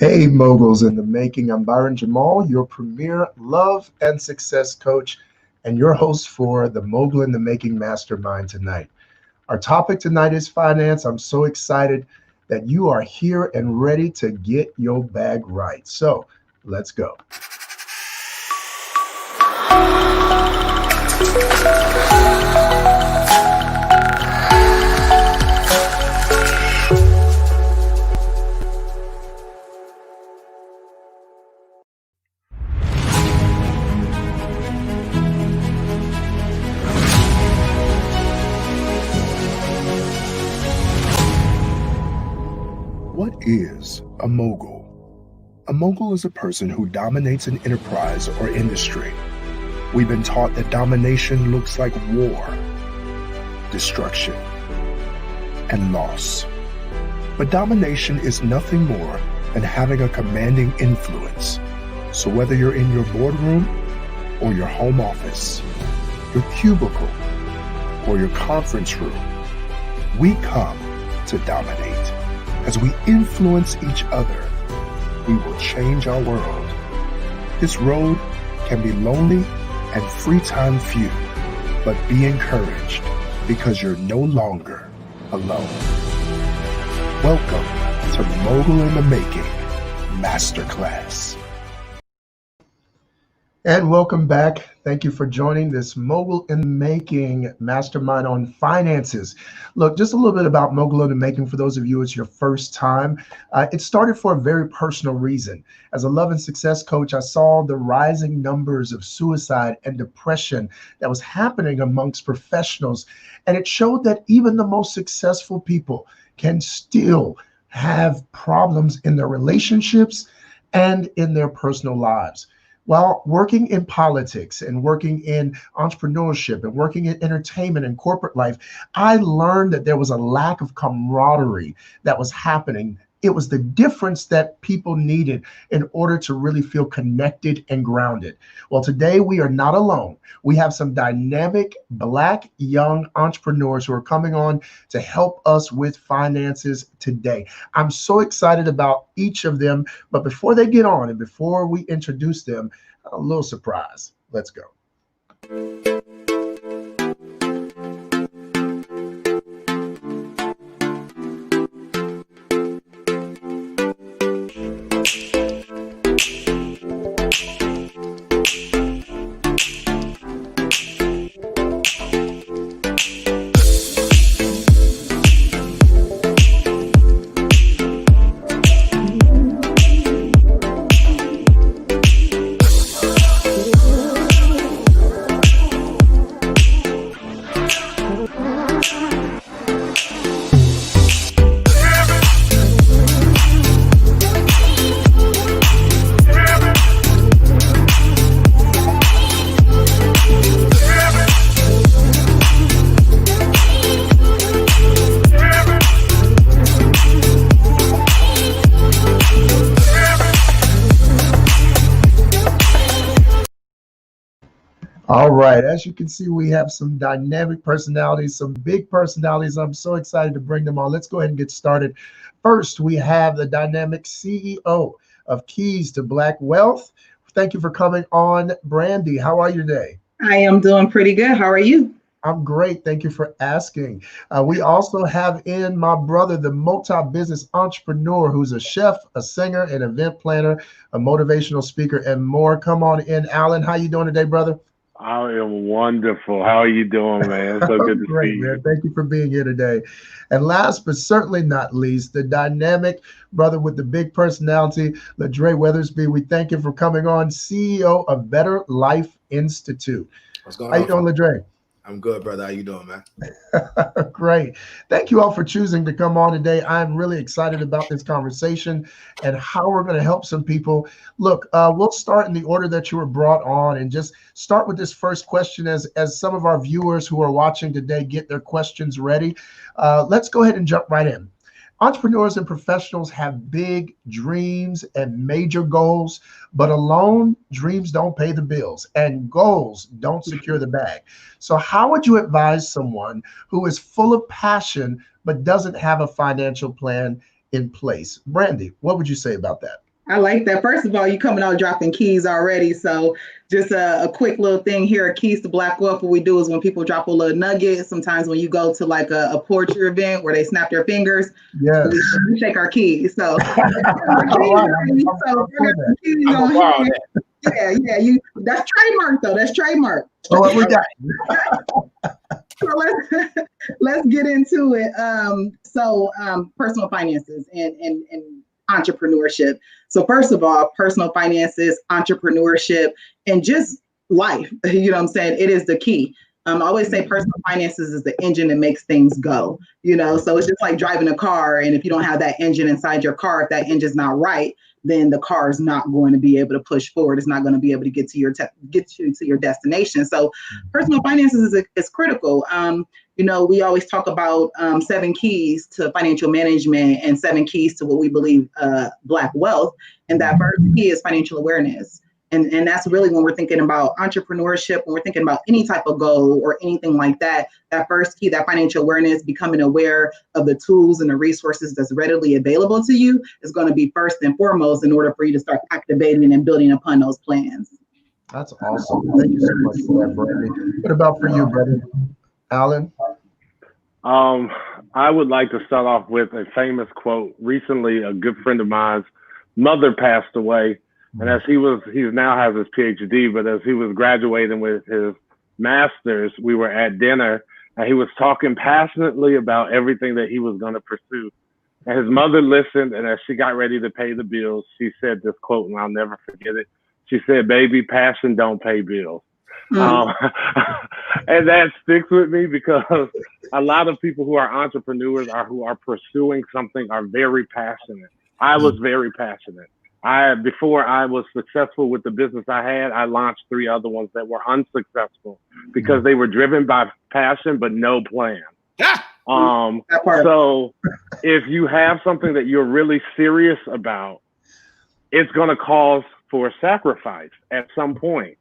Hey, moguls in the making. I'm Byron Jamal, your premier love and success coach, and your host for the Mogul in the Making Mastermind tonight. Our topic tonight is finance. I'm so excited that you are here and ready to get your bag right. So let's go. What is a mogul? A mogul is a person who dominates an enterprise or industry. We've been taught that domination looks like war, destruction, and loss. But domination is nothing more than having a commanding influence. So whether you're in your boardroom or your home office, your cubicle or your conference room, we come to dominate. As we influence each other, we will change our world. This road can be lonely and free time few, but be encouraged because you're no longer alone. Welcome to Mogul in the Making Masterclass. And welcome back. Thank you for joining this Mogul in the Making Mastermind on finances. Look, just a little bit about Mogul in the Making for those of you it's your first time. It started for a very personal reason. As a love and success coach, I saw the rising numbers of suicide and depression that was happening amongst professionals. And it showed that even the most successful people can still have problems in their relationships and in their personal lives. While working in politics and working in entrepreneurship and working in entertainment and corporate life, I learned that there was a lack of camaraderie that was happening. It was the difference that people needed in order to really feel connected and grounded. Well, today we are not alone. We have some dynamic Black young entrepreneurs who are coming on to help us with finances today. I'm so excited about each of them, but before they get on and before we introduce them, a little surprise. Let's go. All right, as you can see, we have some dynamic personalities, some big personalities. I'm so excited to bring them on. Let's go ahead and get started. First, we have the dynamic CEO of Keys to Black Wealth. Thank you for coming on, Brandy. How are you today? I am doing pretty good. How are you? I'm great. Thank you for asking. We also have in my brother, the multi-business entrepreneur who's a chef, a singer, an event planner, a motivational speaker, and more. Come on in, Alan. How you doing today, brother? I am wonderful. How are you doing, man? It's so good to Great, see you. man. Thank you for being here today. And last but certainly not least, the dynamic brother with the big personality, LADRE Weathersby. We thank you for coming on, CEO of Better Life Institute. What's going on? How you doing, LADRE? I'm good, brother. How you doing, man? Great. Thank you all for choosing to come on today. I'm really excited about this conversation and how we're going to help some people. Look, we'll start in the order that you were brought on and just start with this first question as some of our viewers who are watching today get their questions ready. Let's go ahead and jump right in. Entrepreneurs and professionals have big dreams and major goals, but alone, dreams don't pay the bills and goals don't secure the bag. So how would you advise someone who is full of passion but doesn't have a financial plan in place? Brandy, what would you say about that? I like that. First of all, you coming out dropping keys already. So just a quick little thing here, Keys to Black Wealth. What we do is when people drop a little nugget, sometimes when you go to like a poetry event where they snap their fingers, Yes. we shake our keys. So, yeah, that's trademark though. That's trademark. So what we got? So let's get into it. Personal finances and entrepreneurship. So first of all, personal finances, entrepreneurship, and just life. You know what I'm saying? It is the key. I always say personal finances is the engine that makes things go. So it's just like driving a car, and if you don't have that engine inside your car, if that engine's not right, then the car is not going to be able to push forward. It's not going to be able to get you to your destination. So personal finances is critical. We always talk about 7 keys to financial management and 7 keys to what we believe Black wealth. And that first key is financial awareness. And that's really when we're thinking about entrepreneurship, when we're thinking about any type of goal or anything like that, that first key, that financial awareness, becoming aware of the tools and the resources that's readily available to you is going to be first and foremost in order for you to start activating and building upon those plans. That's awesome. Thank you so much for that, Brandy. What about for you, brother? Alan? I would like to start off with a famous quote. Recently, a good friend of mine's mother passed away. And as he now has his PhD, but as he was graduating with his master's, we were at dinner and he was talking passionately about everything that he was going to pursue. And his mother listened, and as she got ready to pay the bills, she said this quote, and I'll never forget it. She said, "Baby, passion don't pay bills." And that sticks with me because a lot of people who are entrepreneurs who are pursuing something are very passionate. I was very passionate. Before I was successful with the business I had, I launched 3 other ones that were unsuccessful because they were driven by passion, but no plan. So if you have something that you're really serious about, it's going to cause for sacrifice at some point.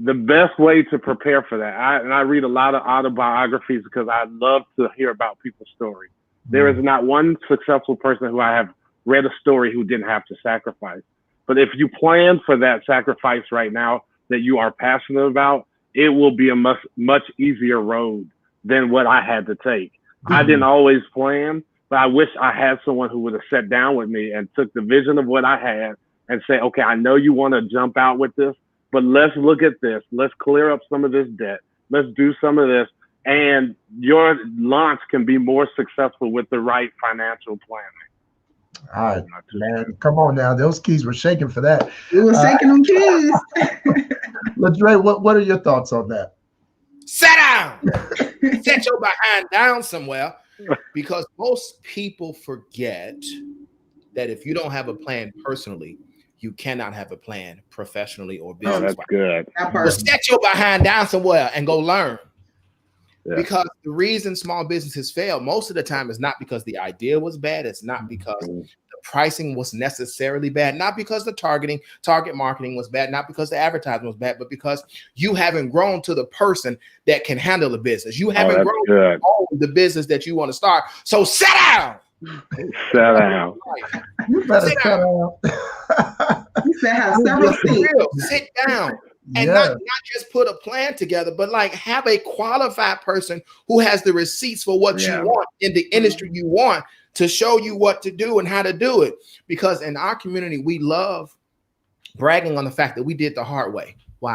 The best way to prepare for that, I read a lot of autobiographies because I love to hear about people's stories. There is not one successful person who I have read a story who didn't have to sacrifice. But if you plan for that sacrifice right now that you are passionate about, it will be a much easier road than what I had to take. I didn't always plan, but I wish I had someone who would have sat down with me and took the vision of what I had and say, okay, I know you want to jump out with this, but let's look at this. Let's clear up some of this debt. Let's do some of this. And your launch can be more successful with the right financial planning. All right, man, come on now. Those keys were shaking for that. We were shaking them keys. LaDre, what are your thoughts on that? Sit down. Set your behind down somewhere, because most people forget that if you don't have a plan personally, you cannot have a plan professionally or business. Oh, that's good. So set your behind down somewhere and go learn. Yeah. Because the reason small businesses fail most of the time is not because the idea was bad. It's not because the pricing was necessarily bad, not because the target marketing was bad, not because the advertising was bad, but because you haven't grown to the person that can handle the business. You haven't grown to own the business that you want to start. So sit down. Sit down. You better sit down. You said have several seats. Sit down. And not just put a plan together, but like have a qualified person who has the receipts for what you want in the industry you want to show you what to do and how to do it. Because in our community, we love bragging on the fact that we did the hard way. Why?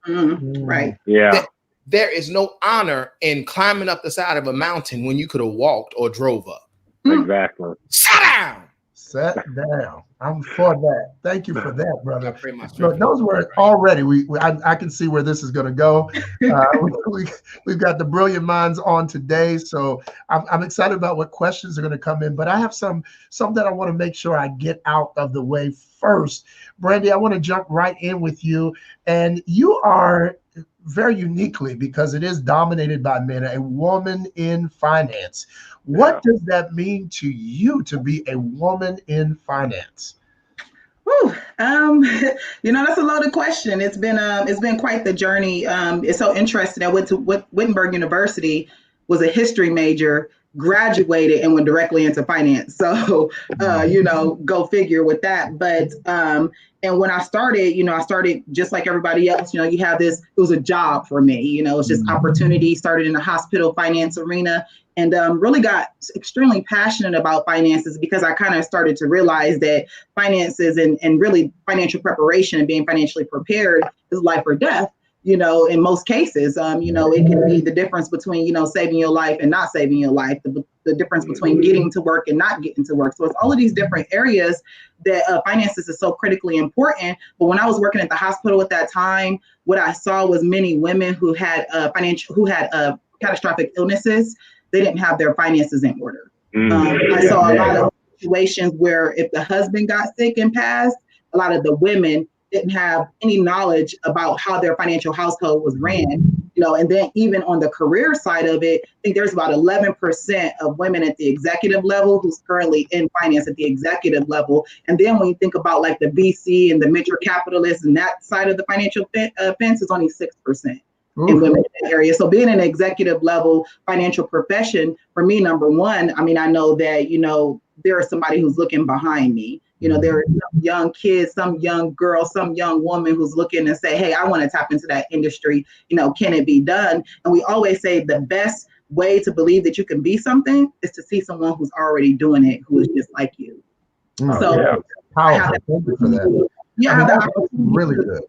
Right. Yeah. There is no honor in climbing up the side of a mountain when you could have walked or drove up. Exactly. Sit down. Sit down. I'm for that. Thank you for that, brother. So those were already. I can see where this is going to go. We've got the brilliant minds on today, so I'm excited about what questions are going to come in. But I have some that I want to make sure I get out of the way first. Brandy, I want to jump right in with you, and you are very uniquely, because it is dominated by men, a woman in finance. What does that mean to you to be a woman in finance? Whew. That's a loaded question. It's been quite the journey. It's so interesting. I went to Wittenberg University, was a history major, graduated and went directly into finance. So, go figure with that. But, and when I started, I started just like everybody else, you have this, it was a job for me, it's just opportunity, started in the hospital finance arena, and really got extremely passionate about finances because I kind of started to realize that finances and really financial preparation and being financially prepared is life or death. In most cases, it can be the difference between, saving your life and not saving your life, the difference between getting to work and not getting to work. So it's all of these different areas that finances is so critically important. But when I was working at the hospital at that time, what I saw was many women who had catastrophic illnesses. They didn't have their finances in order. I saw a lot of situations where if the husband got sick and passed, a lot of the women didn't have any knowledge about how their financial household was ran, and then even on the career side of it, I think there's about 11% of women at the executive level who's currently in finance at the executive level. And then when you think about like the VC and the venture capitalists and that side of the financial fence, is only 6%. In women in that area. So being an executive level financial profession, for me, number one, I mean, I know that, there is somebody who's looking behind me. There are some young kids, some young girl, some young woman who's looking and say, hey, I want to tap into that industry. Can it be done? And we always say the best way to believe that you can be something is to see someone who's already doing it, who is just like you. I have really good.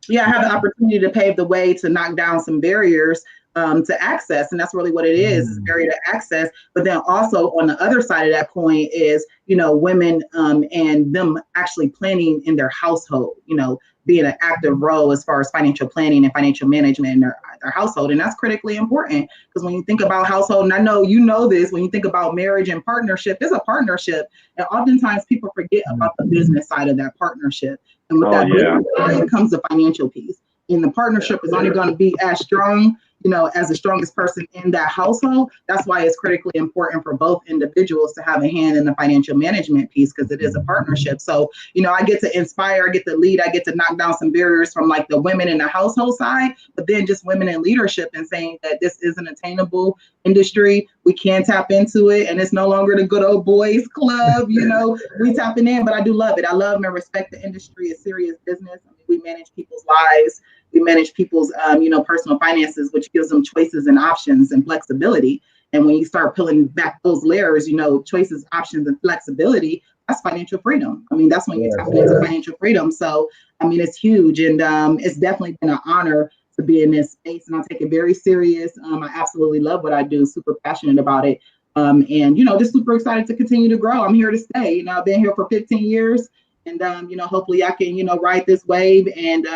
Yeah, I have the opportunity to pave the way to knock down some barriers to access. And that's really what it is, barrier to access. But then also on the other side of that coin is, women and them actually planning in their household, being an active role as far as financial planning and financial management in their household. And that's critically important because when you think about household, and I know this, when you think about marriage and partnership, it's a partnership. And oftentimes people forget about the business side of that partnership. And with business side comes the financial piece. And the partnership is only going to be as strong, as the strongest person in that household. That's why it's critically important for both individuals to have a hand in the financial management piece, because it is a partnership. So, I get to inspire, I get to lead, I get to knock down some barriers from like the women in the household side, but then just women in leadership and saying that this is an attainable industry. We can tap into it, and it's no longer the good old boys club, we tapping in, but I do love it. I love and respect the industry. It's serious business. I mean, we manage people's lives. We manage people's, personal finances, which gives them choices and options and flexibility. And when you start pulling back those layers, choices, options, and flexibility, that's financial freedom. I mean, that's when you tap into financial freedom. So, I mean, it's huge. And it's definitely been an honor to be in this space. And I take it very serious. I absolutely love what I do, super passionate about it. And, just super excited to continue to grow. I'm here to stay. I've been here for 15 years. And, hopefully I can, ride this wave and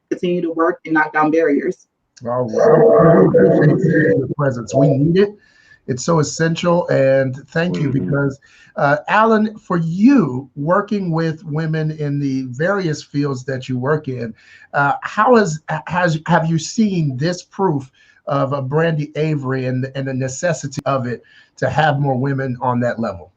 continue to work and knock down barriers. Oh, wow. We appreciate your presence. We need it. It's so essential. And thank you, because Alan, for you working with women in the various fields that you work in, have you seen this proof of Brandy Avery and the necessity of it to have more women on that level?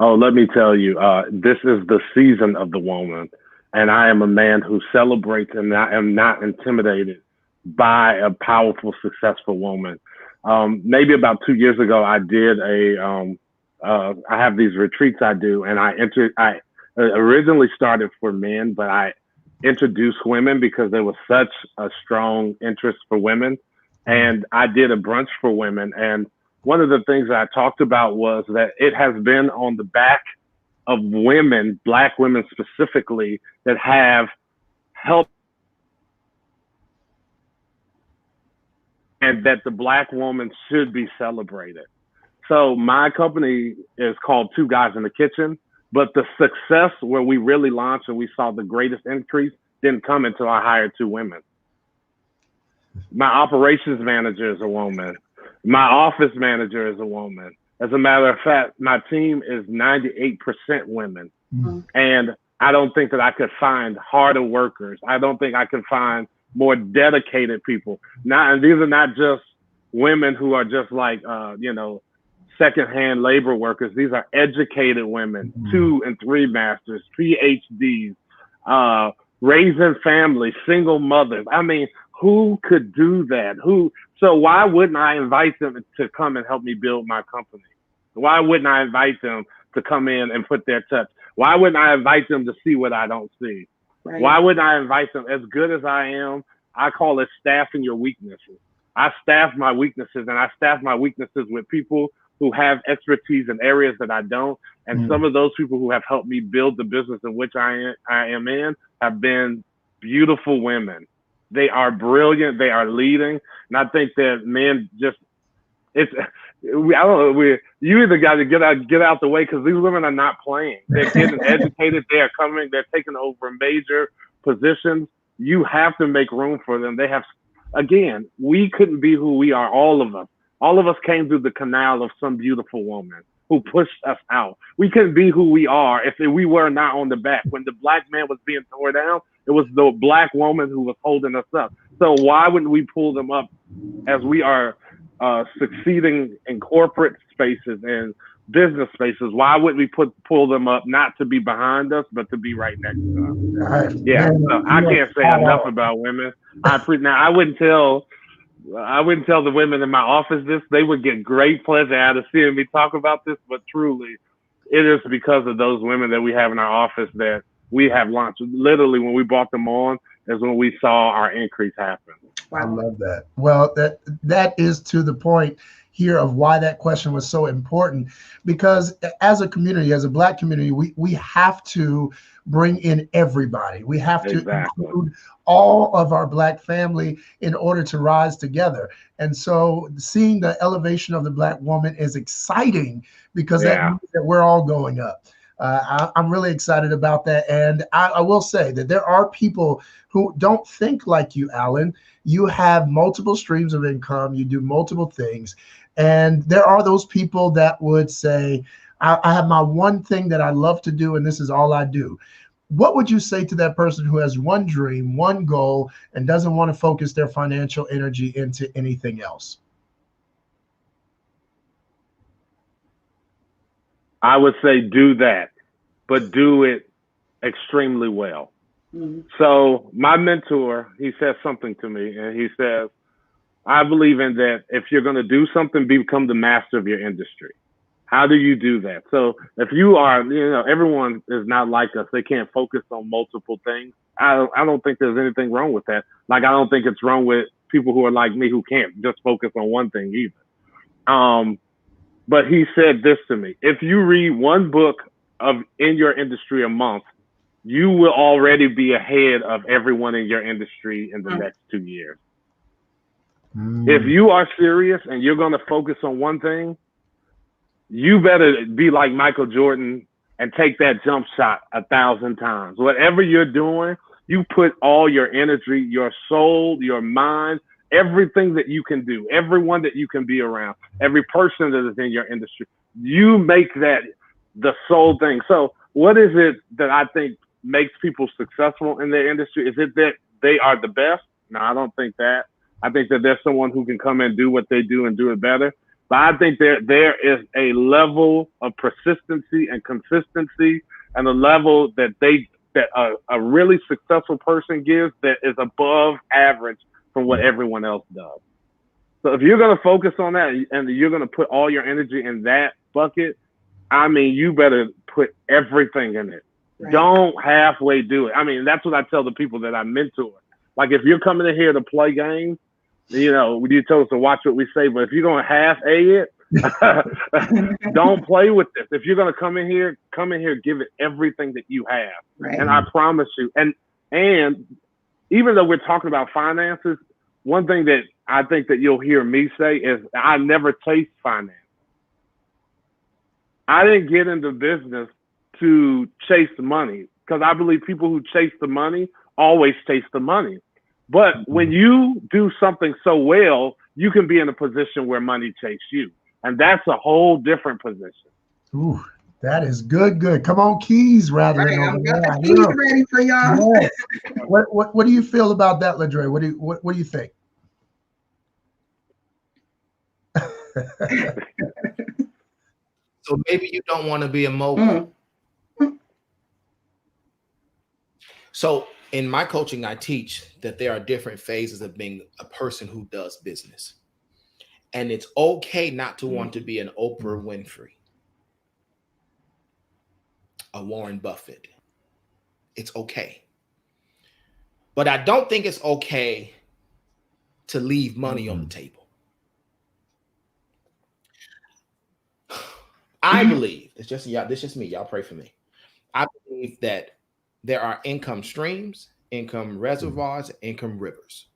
Oh, let me tell you, this is the season of the woman. And I am a man who celebrates, and I am not intimidated by a powerful, successful woman. Maybe about 2 years ago, I did I have these retreats I do, and I originally started for men, but I introduced women because there was such a strong interest for women. And I did a brunch for women. And one of the things that I talked about was that it has been on the back of women, Black women specifically, that have helped, and that the Black woman should be celebrated. So my company is called Two Guys in the Kitchen, but the success where we really launched and we saw the greatest increase didn't come until I hired 2 women. My operations manager is a woman. My office manager is a woman. As a matter of fact, my team is 98% women. Mm-hmm. And I don't think that I could find harder workers. I don't think I could find more dedicated people. And these are not just women who are just like, secondhand labor workers. These are educated women, 2 and 3 masters, PhDs, raising families, single mothers. I mean, who could do that? So why wouldn't I invite them to come and help me build my company? Why wouldn't I invite them to come in and put their touch? Why wouldn't I invite them to see what I don't see? Right. Why wouldn't I invite them? As good as I am, I call it staffing your weaknesses. I staff my weaknesses, and I staff my weaknesses with people who have expertise in areas that I don't. And some of those people who have helped me build the business in which I am in have been beautiful women. They are brilliant. They are leading. And I think that men just, I don't know, you either got to get out the way, because these women are not playing. They're getting educated. They are coming. They're taking over major positions. You have to make room for them. They have, again, we couldn't be who we are, all of us. All of us came through the canal of some beautiful woman who pushed us out. We couldn't be who we are if we were not on the back. When the black man was being torn down, it was the black woman who was holding us up. So why wouldn't we pull them up as we are succeeding in corporate spaces and business spaces? Why wouldn't we pull them up, not to be behind us, but to be right next to us? Right. Yeah, so I can't say enough about women. Now, I wouldn't tell the women in my office this. They would get great pleasure out of seeing me talk about this, but truly, it is because of those women that we have in our office that we have launched. Literally, when we brought them on is when we saw our increase happen. Wow. I love that. Well, that is to the point here of why that question was so important, because as a community, as a Black community, we have to bring in everybody. We have to include all of our Black family in order to rise together. And so seeing the elevation of the Black woman is exciting, because that means that we're all going up. I'm really excited about that. And I will say that there are people who don't think like you, Alan. You have multiple streams of income. You do multiple things. And there are those people that would say, I have my one thing that I love to do, and this is all I do. What would you say to that person who has one dream, one goal, and doesn't want to focus their financial energy into anything else? I would say do that, but do it extremely well. Mm-hmm. So my mentor, he says something to me, and he says, I believe in that if you're going to do something, become the master of your industry. How do you do that? So if you are, everyone is not like us. They can't focus on multiple things. I don't think there's anything wrong with that. Like, I don't think it's wrong with people who are like me who can't just focus on one thing either. But he said this to me: if you read one book in your industry a month, you will already be ahead of everyone in your industry in the next 2 years. If you are serious and you're going to focus on one thing, you better be like Michael Jordan and take that jump shot 1,000 times. Whatever you're doing, you put all your energy, your soul, your mind, everything that you can do, everyone that you can be around, every person that is in your industry, you make that the sole thing. So what is it that I think makes people successful in their industry? Is it that they are the best? No, I don't think that. I think that there's someone who can come and do what they do and do it better. But I think there is a level of persistency and consistency, and a level that a really successful person gives that is above average from what everyone else does. So if you're going to focus on that and you're going to put all your energy in that bucket, I mean, you better put everything in it. Right. Don't halfway do it. I mean, that's what I tell the people that I mentor. Like, if you're coming in here to play games, you told us to watch what we say, but if you're going to half-A it, don't play with this. If you're going to come in here, give it everything that you have. Right. And I promise you, and even though we're talking about finances, one thing that I think that you'll hear me say is I never chase finance. I didn't get into business to chase the money, because I believe people who chase the money always chase the money. But when you do something so well, you can be in a position where money chase you. And that's a whole different position. Ooh, that is good. Come on, keys, rather. Right, I've got the keys ready for y'all. Yes. What do you feel about that, LaDre? What do you think? So maybe you don't want to be a mogul. So in my coaching, I teach that there are different phases of being a person who does business. And it's okay not to want to be an Oprah Winfrey. a Warren Buffett. It's okay. But I don't think it's okay to leave money on the table. I believe, it's just y'all, this is just me, y'all pray for me. I believe that there are income streams, income reservoirs, income rivers.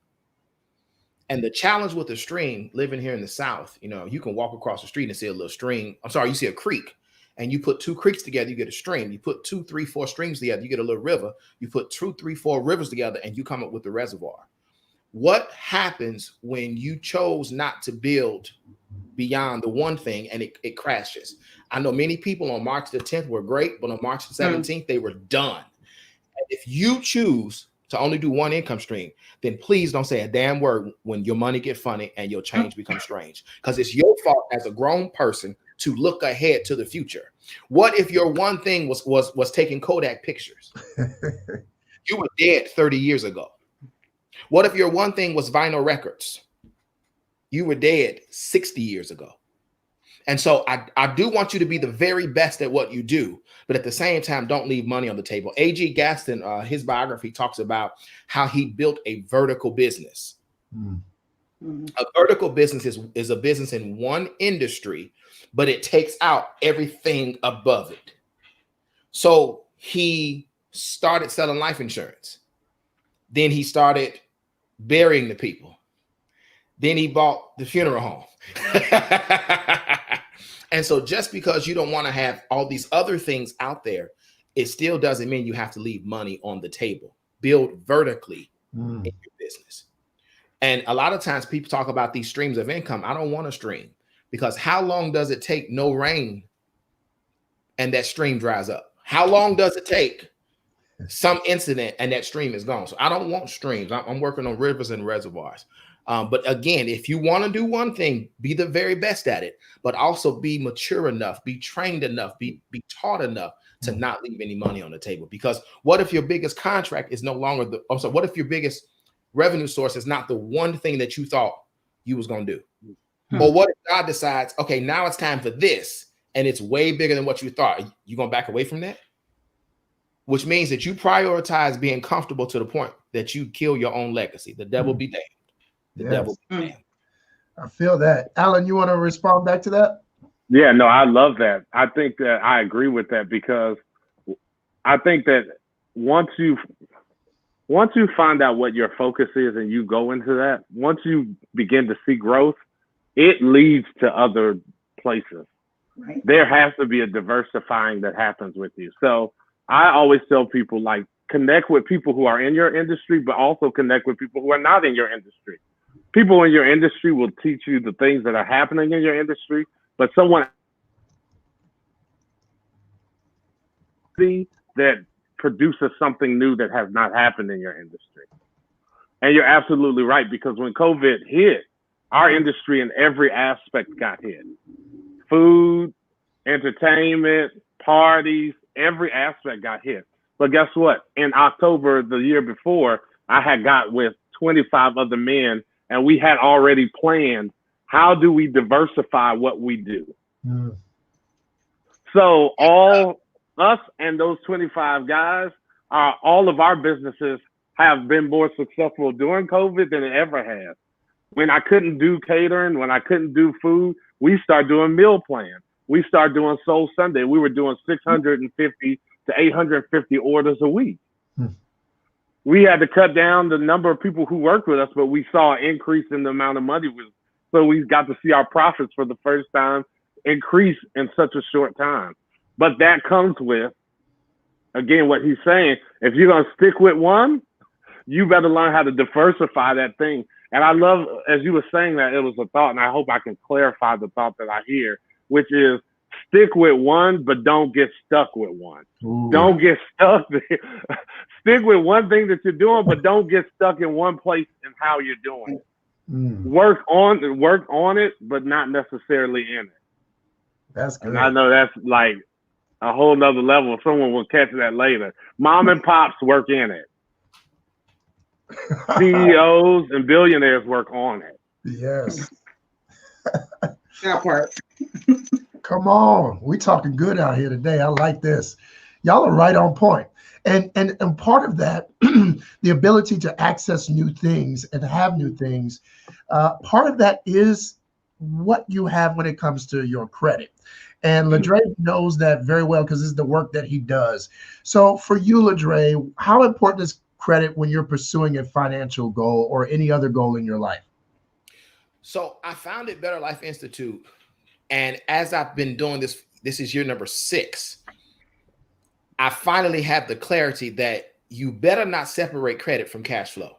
And the challenge with the stream, living here in the South, you know, you can walk across the street and see a little stream. I'm sorry, you see a creek, and you put two creeks together, you get a stream. You put 2, 3, 4 streams together, you get a little river. You put 2, 3, 4 rivers together, and you come up with the reservoir. What happens when you chose not to build beyond the one thing and it crashes? I know many people on March the 10th were great, but on March the 17th, they were done. And if you choose to only do one income stream, then please don't say a damn word when your money get funny and your change becomes strange, because it's your fault as a grown person to look ahead to the future. What if your one thing was taking Kodak pictures? You were dead 30 years ago. What if your one thing was vinyl records? You were dead 60 years ago. And so I do want you to be the very best at what you do, but at the same time, don't leave money on the table. A.G. Gaston, his biography talks about how he built a vertical business. A vertical business is a business in one industry, but it takes out everything above it. So he started selling life insurance. Then he started burying the people. Then he bought the funeral home. And so just because you don't want to have all these other things out there, it still doesn't mean you have to leave money on the table. Build vertically in your business. And a lot of times people talk about these streams of income. I don't want a stream, because how long does it take no rain and that stream dries up? How long does it take some incident and that stream is gone? So I don't want streams. I'm working on rivers and reservoirs. But again, if you want to do one thing, be the very best at it, but also be mature enough, be trained enough, be taught enough to not leave any money on the table. Because what if your biggest contract is no longer what if your biggest revenue source is not the one thing that you thought you was going to do? Or what if God decides, okay, now it's time for this, and it's way bigger than what you thought? You going to back away from that? Which means that you prioritize being comfortable to the point that you kill your own legacy. The devil be damned. The devil be damned. I feel that. Alan, you want to respond back to that? Yeah, no, I love that. I think that I agree with that, because I think that once you find out what your focus is and you go into that, once you begin to see growth, it leads to other places. Right. There has to be a diversifying that happens with you. So I always tell people, like, connect with people who are in your industry, but also connect with people who are not in your industry. People in your industry will teach you the things that are happening in your industry, but someone that produces something new that has not happened in your industry. And you're absolutely right, because when COVID hit, our industry in every aspect got hit. Food, entertainment, parties, every aspect got hit. But guess what? In October the year before, I had got with 25 other men, and we had already planned, how do we diversify what we do? So all us and those 25 guys, all of our businesses have been more successful during COVID than it ever has. When I couldn't do catering, when I couldn't do food, we started doing meal plans. We started doing Soul Sunday. We were doing 650 to 850 orders a week. We had to cut down the number of people who worked with us, but we saw an increase in the amount of money. So we got to see our profits for the first time increase in such a short time. But that comes with, again, what he's saying, if you're going to stick with one, you better learn how to diversify that thing. And I love, as you were saying that, it was a thought, and I hope I can clarify the thought that I hear, which is, stick with one, but don't get stuck with one. Don't get stuck there. Stick with one thing that you're doing, but don't get stuck in one place in how you're doing it. Work on it, but not necessarily in it. That's good. And I know that's like a whole nother level. Someone will catch that later. Mom and pops work in it. CEOs and billionaires work on it. Yes. That part. Come on. We talking good out here today. I like this. Y'all are right on point. And part of that, the ability to access new things and have new things, part of that is what you have when it comes to your credit. And LADRE knows that very well because this is the work that he does. So for you, LADRE, how important is credit when you're pursuing a financial goal or any other goal in your life? So I founded Better Life Institute. And as I've been doing this, this is year number 6. I finally have the clarity that you better not separate credit from cash flow.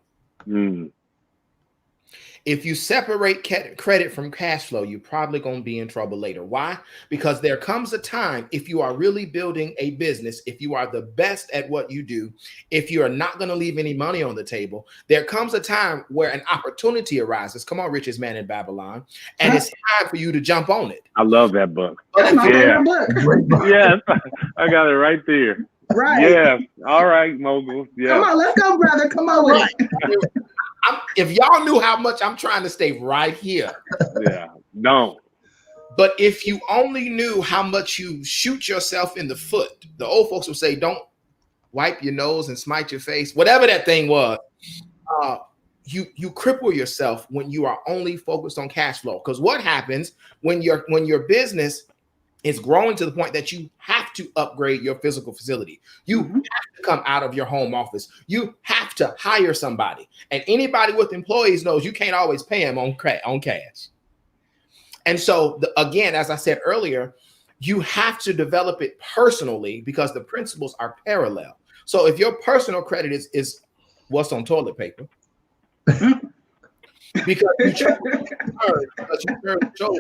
If you separate credit from cash flow, you're probably going to be in trouble later. Why? Because there comes a time, if you are really building a business, if you are the best at what you do, if you are not going to leave any money on the table, there comes a time where an opportunity arises. Come on, Richest Man in Babylon. And it's time for you to jump on it. I love that book. That's my favorite book. Yes, I got it right there. Right. Yes. All right, Mogul. Yeah. Come on, let's go, brother. Come on with it. If y'all knew how much I'm trying to stay right here. Yeah. No. But if you only knew how much you shoot yourself in the foot, the old folks would say, don't wipe your nose and smite your face, whatever that thing was. You cripple yourself when you are only focused on cash flow. Because what happens when your business is growing to the point that you have to upgrade your physical facility. You have to come out of your home office. You have to hire somebody. And anybody with employees knows you can't always pay them on cash. And so, again, as I said earlier, you have to develop it personally because the principles are parallel. So if your personal credit is what's on toilet paper, because you chose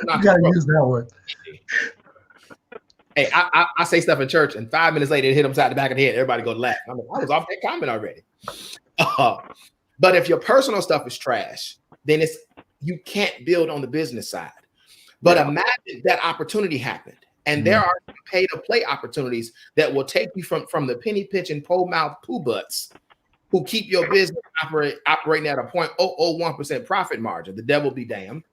not to use that one. Hey, I say stuff in church, and 5 minutes later, it hit them side the back of the head. Everybody go laugh. I was off that comment already. But if your personal stuff is trash, then you can't build on the business side. But imagine that opportunity happened, and there are pay-to-play opportunities that will take you from the penny pinching, pole mouth, poo butts who keep your business operating at a 0.001% profit margin. The devil be damned.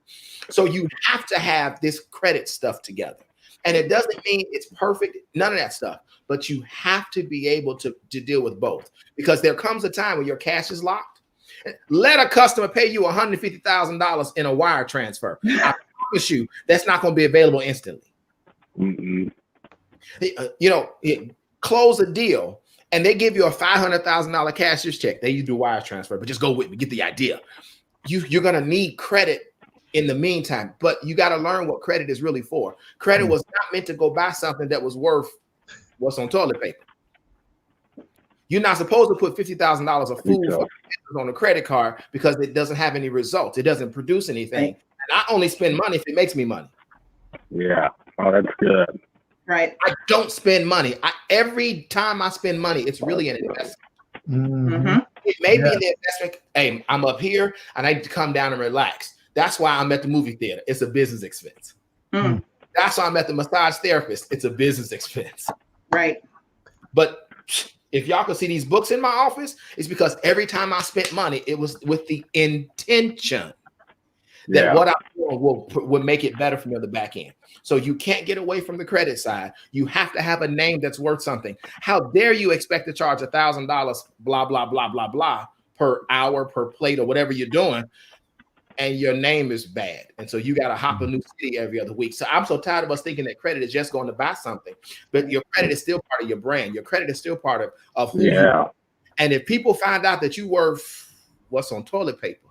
So you have to have this credit stuff together. And it doesn't mean it's perfect, none of that stuff, but you have to be able to deal with both because there comes a time when your cash is locked. Let a customer pay you $150,000 in a wire transfer. I promise you that's not going to be available instantly. Close a deal and they give you a $500,000 cashier's check. They do wire transfer, but just go with me, get the idea. You're going to need credit in the meantime, but you got to learn what credit is really for. Credit was not meant to go buy something that was worth what's on toilet paper. You're not supposed to put $50,000 of food on a credit card because it doesn't have any results. It doesn't produce anything. And I only spend money if it makes me money. Yeah. Oh, that's good. Right. I don't spend money. Every time I spend money, it's really an investment. It may be the investment. Hey, I'm up here and I need to come down and relax. That's why I'm at the movie theater. It's a business expense. That's why I'm at the massage therapist. It's a business expense. Right. But if y'all can see these books in my office, it's because every time I spent money, it was with the intention that what I'm doing will make it better for me on the back end. So you can't get away from the credit side. You have to have a name that's worth something. How dare you expect to charge $1,000, blah, blah, blah, blah, blah, per hour, per plate, or whatever you're doing, and your name is bad. And so you got to hop a new city every other week. So I'm so tired of us thinking that credit is just going to buy something, but your credit is still part of your brand. Your credit is still part of who you are. And if people find out that you worth what's on toilet paper,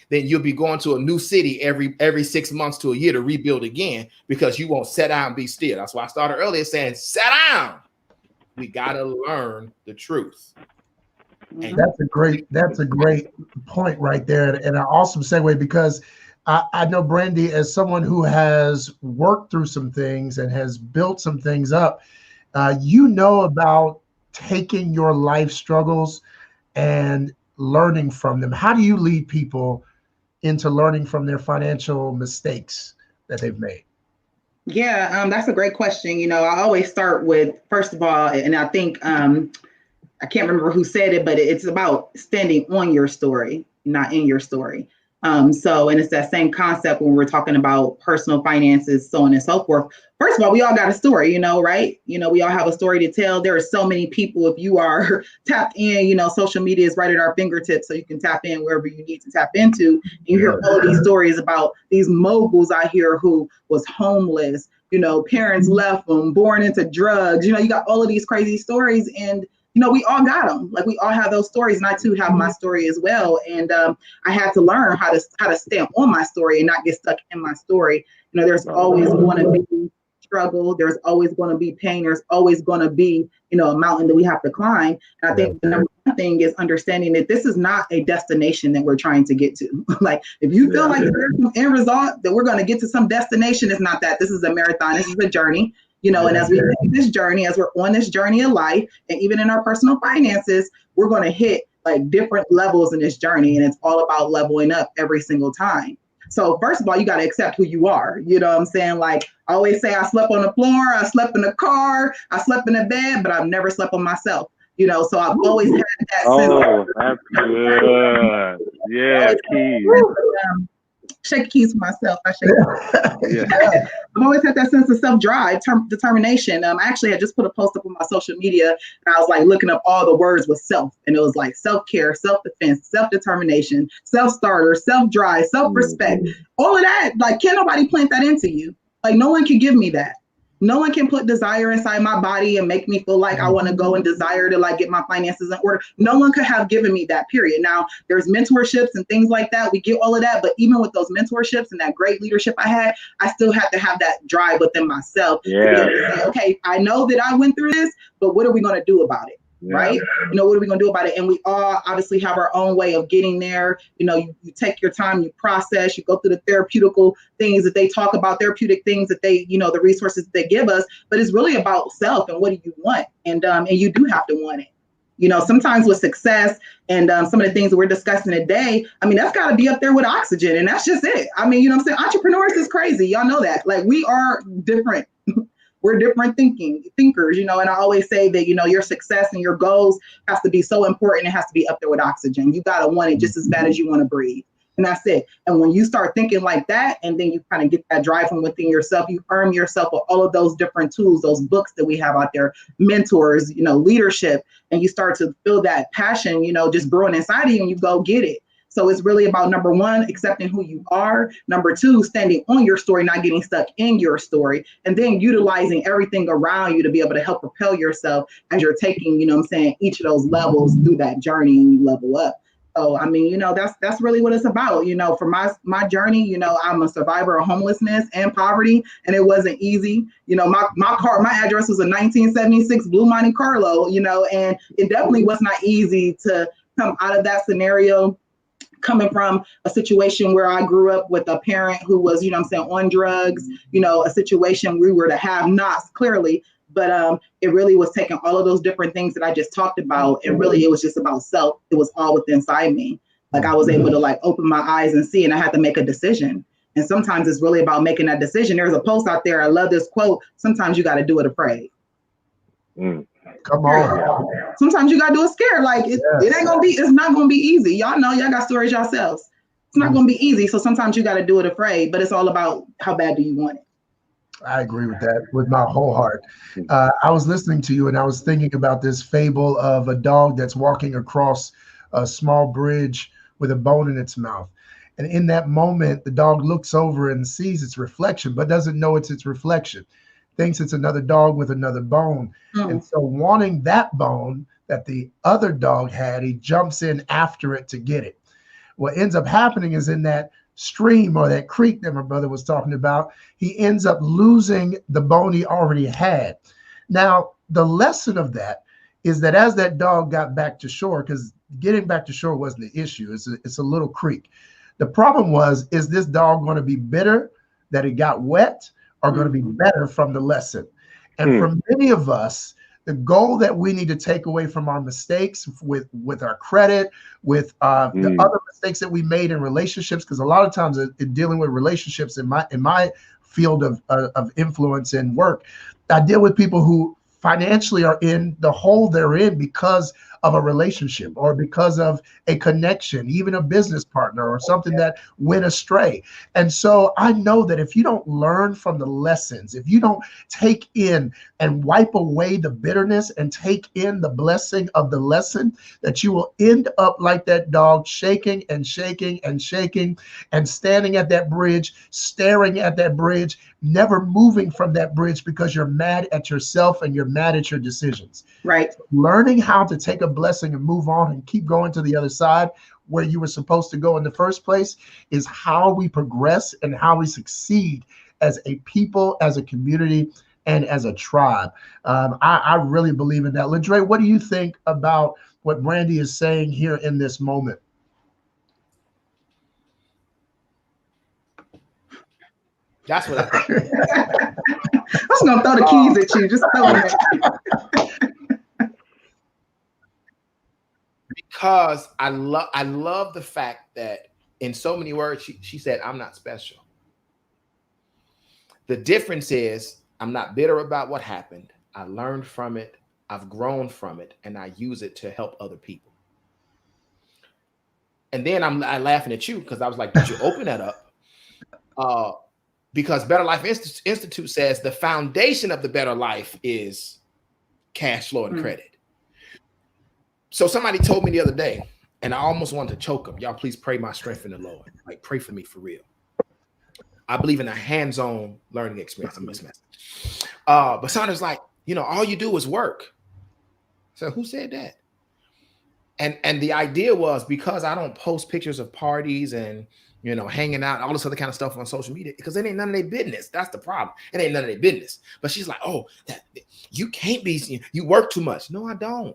then you'll be going to a new city every 6 months to a year to rebuild again because you won't sit down and be still. That's why I started earlier saying, sit down. We got to learn the truth. And that's a great point right there, and an awesome segue because I know Brandy as someone who has worked through some things and has built some things up. You know about taking your life struggles and learning from them. How do you lead people into learning from their financial mistakes that they've made? Yeah, that's a great question. I always start with, first of all, and I think I can't remember who said it, but it's about standing on your story, not in your story. And it's that same concept when we're talking about personal finances, so on and so forth. First of all, we all got a story, right? We all have a story to tell. There are so many people. If you are tapped in, social media is right at our fingertips, so you can tap in wherever you need to tap into. And you hear all of these stories about these moguls out here who was homeless, parents left them, born into drugs. You got all of these crazy stories, and we all got them. Like, we all have those stories, and I too have my story as well. And I had to learn how to stand on my story and not get stuck in my story. There's always going to be struggle. There's always going to be pain. There's always going to be, a mountain that we have to climb. And I think the number one thing is understanding that this is not a destination that we're trying to get to. Like, if you feel like there's some end result that we're going to get to some destination, it's not that. This is a marathon. This is a journey. And as we take this journey, as we're on this journey of life, and even in our personal finances, we're going to hit like different levels in this journey. And it's all about leveling up every single time. So first of all, you got to accept who you are. You know what I'm saying? Like, I always say, I slept on the floor, I slept in the car, I slept in the bed, but I've never slept on myself. So I've always had that sense. Oh, that's good. Yeah, keys. Shake keys for myself. I shake. Yeah. I've always had that sense of self-drive, determination. I actually had just put a post up on my social media, and I was like looking up all the words with self, and it was like self-care, self-defense, self-determination, self-starter, self-drive, self-respect. All of that, like, can't nobody plant that into you. Like, no one can give me that. No one can put desire inside my body and make me feel like I want to go and desire to like get my finances in order. No one could have given me that, period. Now, there's mentorships and things like that. We get all of that. But even with those mentorships and that great leadership I had, I still have to have that drive within myself. Yeah. To say, okay, I know that I went through this, but what are we going to do about it? Yeah. Right? What are we going to do about it? And we all obviously have our own way of getting there. You take your time, you process, you go through the therapeutical things that they talk about, therapeutic things that they, the resources that they give us. But it's really about self and what do you want? And you do have to want it. Sometimes with success and some of the things that we're discussing today, that's got to be up there with oxygen. And that's just it. I'm saying? Entrepreneurs is crazy. Y'all know that. Like, we are different. We're different thinkers, and I always say that, your success and your goals has to be so important. It has to be up there with oxygen. You got to want it just as bad as you want to breathe. And that's it. And when you start thinking like that, and then you kind of get that drive from within yourself, you arm yourself with all of those different tools, those books that we have out there, mentors, leadership, and you start to feel that passion, just brewing inside of you, and you go get it. So it's really about, number one, accepting who you are. Number two, standing on your story, not getting stuck in your story. And then utilizing everything around you to be able to help propel yourself as you're taking, each of those levels through that journey, and you level up. So, that's really what it's about. For my journey, I'm a survivor of homelessness and poverty, and it wasn't my address was a 1976 Blue Monte Carlo, and it definitely was not easy to come out of that scenario, coming from a situation where I grew up with a parent who was, on drugs, a situation we were to have nots, clearly. But it really was taking all of those different things that I just talked about. And really, it was just about self. It was all within inside me. Like, I was able to like open my eyes and see, and I had to make a decision. And sometimes it's really about making that decision. There's a post out there. I love this quote. Sometimes you got to do it afraid. Come on. Sometimes you got to do it scared. Like, it ain't going to be, it's not going to be easy. Y'all know, y'all got stories yourselves. It's not going to be easy. So sometimes you got to do it afraid, but it's all about how bad do you want it. I agree with that with my whole heart. I was listening to you, and I was thinking about this fable of a dog that's walking across a small bridge with a bone in its mouth. And in that moment, the dog looks over and sees its reflection, but doesn't know it's its reflection. Thinks it's another dog with another bone. And so, wanting that bone that the other dog had, he jumps in after it to get it. What ends up happening is, in that stream or that creek that my brother was talking about, he ends up losing the bone he already had. Now, the lesson of that is that as that dog got back to shore, because getting back to shore wasn't the issue, it's a little creek. The problem was, is this dog going to be bitter that it got wet, or going to be better from the lesson? And for many of us, the goal that we need to take away from our mistakes with our credit, with the other mistakes that we made in relationships, because a lot of times in dealing with relationships in my field of influence and work, I deal with people who financially are in the hole they're in because of a relationship or because of a connection, even a business partner or something that went astray. And so I know that if you don't learn from the lessons, if you don't take in and wipe away the bitterness and take in the blessing of the lesson, that you will end up like that dog, shaking and shaking and shaking and standing at that bridge, staring at that bridge, never moving from that bridge because you're mad at yourself and you're mad at your decisions. Right. Learning how to take a blessing and move on and keep going to the other side where you were supposed to go in the first place is how we progress and how we succeed as a people, as a community, and as a tribe. I really believe in that. LaDre, what do you think about what Brandy is saying here in this moment? That's what I think. I was gonna throw the keys at you. Just throw them. Because I love the fact that in so many words, she said, I'm not special. The difference is I'm not bitter about what happened. I learned from it. I've grown from it, and I use it to help other people. And then I'm laughing at you because I was like, did you open that up? Because Better Life Institute says the foundation of the better life is cash flow and credit. So somebody told me the other day, and I almost wanted to choke them. Y'all, please pray my strength in the Lord. Like, pray for me for real. I believe in a hands-on learning experience. I'm messing. But Sandra's like, all you do is work. So who said that? And the idea was because I don't post pictures of parties and hanging out, all this other kind of stuff on social media, because it ain't none of their business. That's the problem. It ain't none of their business. But she's like, oh, you can't be, you work too much. No, I don't.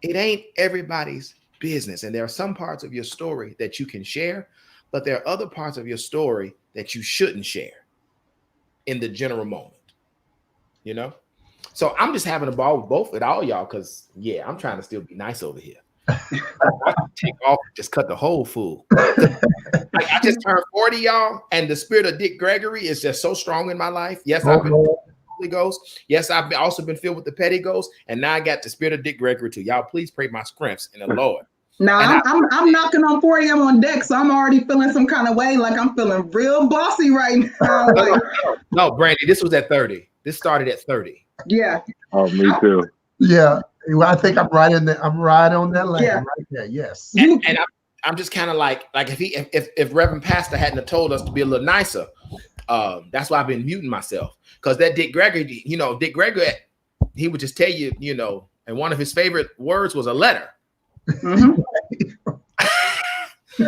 It ain't everybody's business. And there are some parts of your story that you can share, but there are other parts of your story that you shouldn't share in the general moment, So I'm just having a ball with all y'all because, I'm trying to still be nice over here. I can take off and just cut the whole fool. Like, I just turned 40, y'all, and the spirit of Dick Gregory is just so strong in my life. Yes, I've been filled with the Holy Ghost. Yes, I've also been filled with the Petty Ghost, and now I got the spirit of Dick Gregory too. Y'all, please pray my strengths in the Lord. Now I'm knocking on 40. I'm on deck, so I'm already feeling some kind of way. Like I'm feeling real bossy right now. No, Brandy, this was at 30. This started at 30. Yeah. Oh, me too. Yeah. Well, I think I'm right in there. I'm right on that lane right there. Yes. And I'm just kind of like if Reverend Pastor hadn't have told us to be a little nicer, that's why I've been muting myself. Because that Dick Gregory, Dick Gregory, he would just tell you, and one of his favorite words was a letter. Mm-hmm.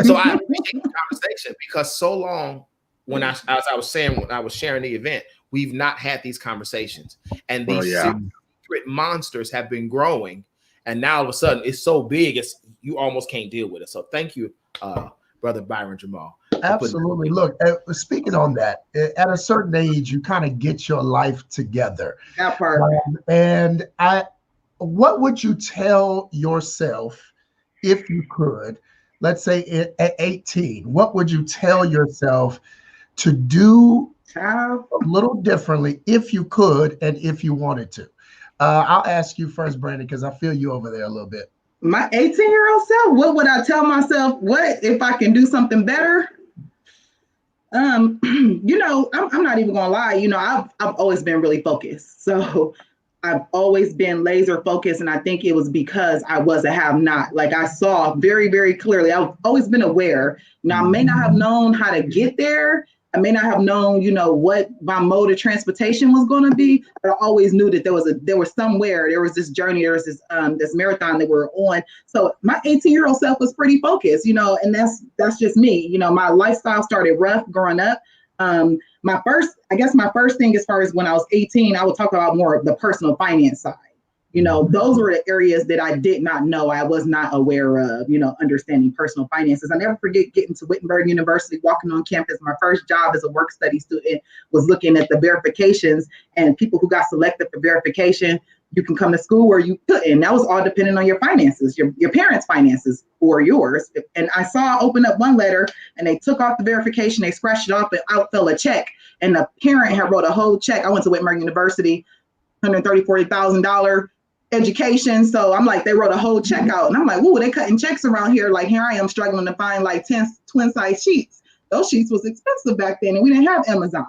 So I appreciate the conversation because so long when I was sharing the event, we've not had these conversations, and these secret monsters have been growing, and now all of a sudden it's so big you almost can't deal with it. So thank you, Brother Byron Jamal. Absolutely. Look, speaking on that, at a certain age, you kind of get your life together. That part. And what would you tell yourself if you could, let's say at 18, what would you tell yourself to do a little differently if you could and if you wanted to? I'll ask you first, Brandon, because I feel you over there a little bit. My 18-year-old self, what would I tell myself? What if I can do something better? I'm not even gonna lie. I've always been really focused. So I've always been laser focused, and I think it was because I was a have-not. Like I saw very, very clearly. I've always been aware. Now I may not have known how to get there. I may not have known, what my mode of transportation was going to be, but I always knew that there was this journey, there was this marathon that we're on. So my 18-year-old self was pretty focused, and that's just me. My lifestyle started rough growing up. My first thing as far as when I was 18, I would talk about more of the personal finance side. Those were the areas that I did not know. I was not aware of, understanding personal finances. I never forget getting to Wittenberg University, walking on campus. My first job as a work study student was looking at the verifications, and people who got selected for verification, you can come to school or you couldn't. That was all depending on your finances, your parents' finances or yours. And I saw open up one letter and they took off the verification, they scratched it off, and out fell a check. And the parent had wrote a whole check. I went to Wittenberg University, $130,000, $40,000. education. So I'm like, they wrote a whole check out. And I'm like, whoa, they cutting checks around here. Like here I am struggling to find like 10 twin size sheets. Those sheets was expensive back then and we didn't have Amazon.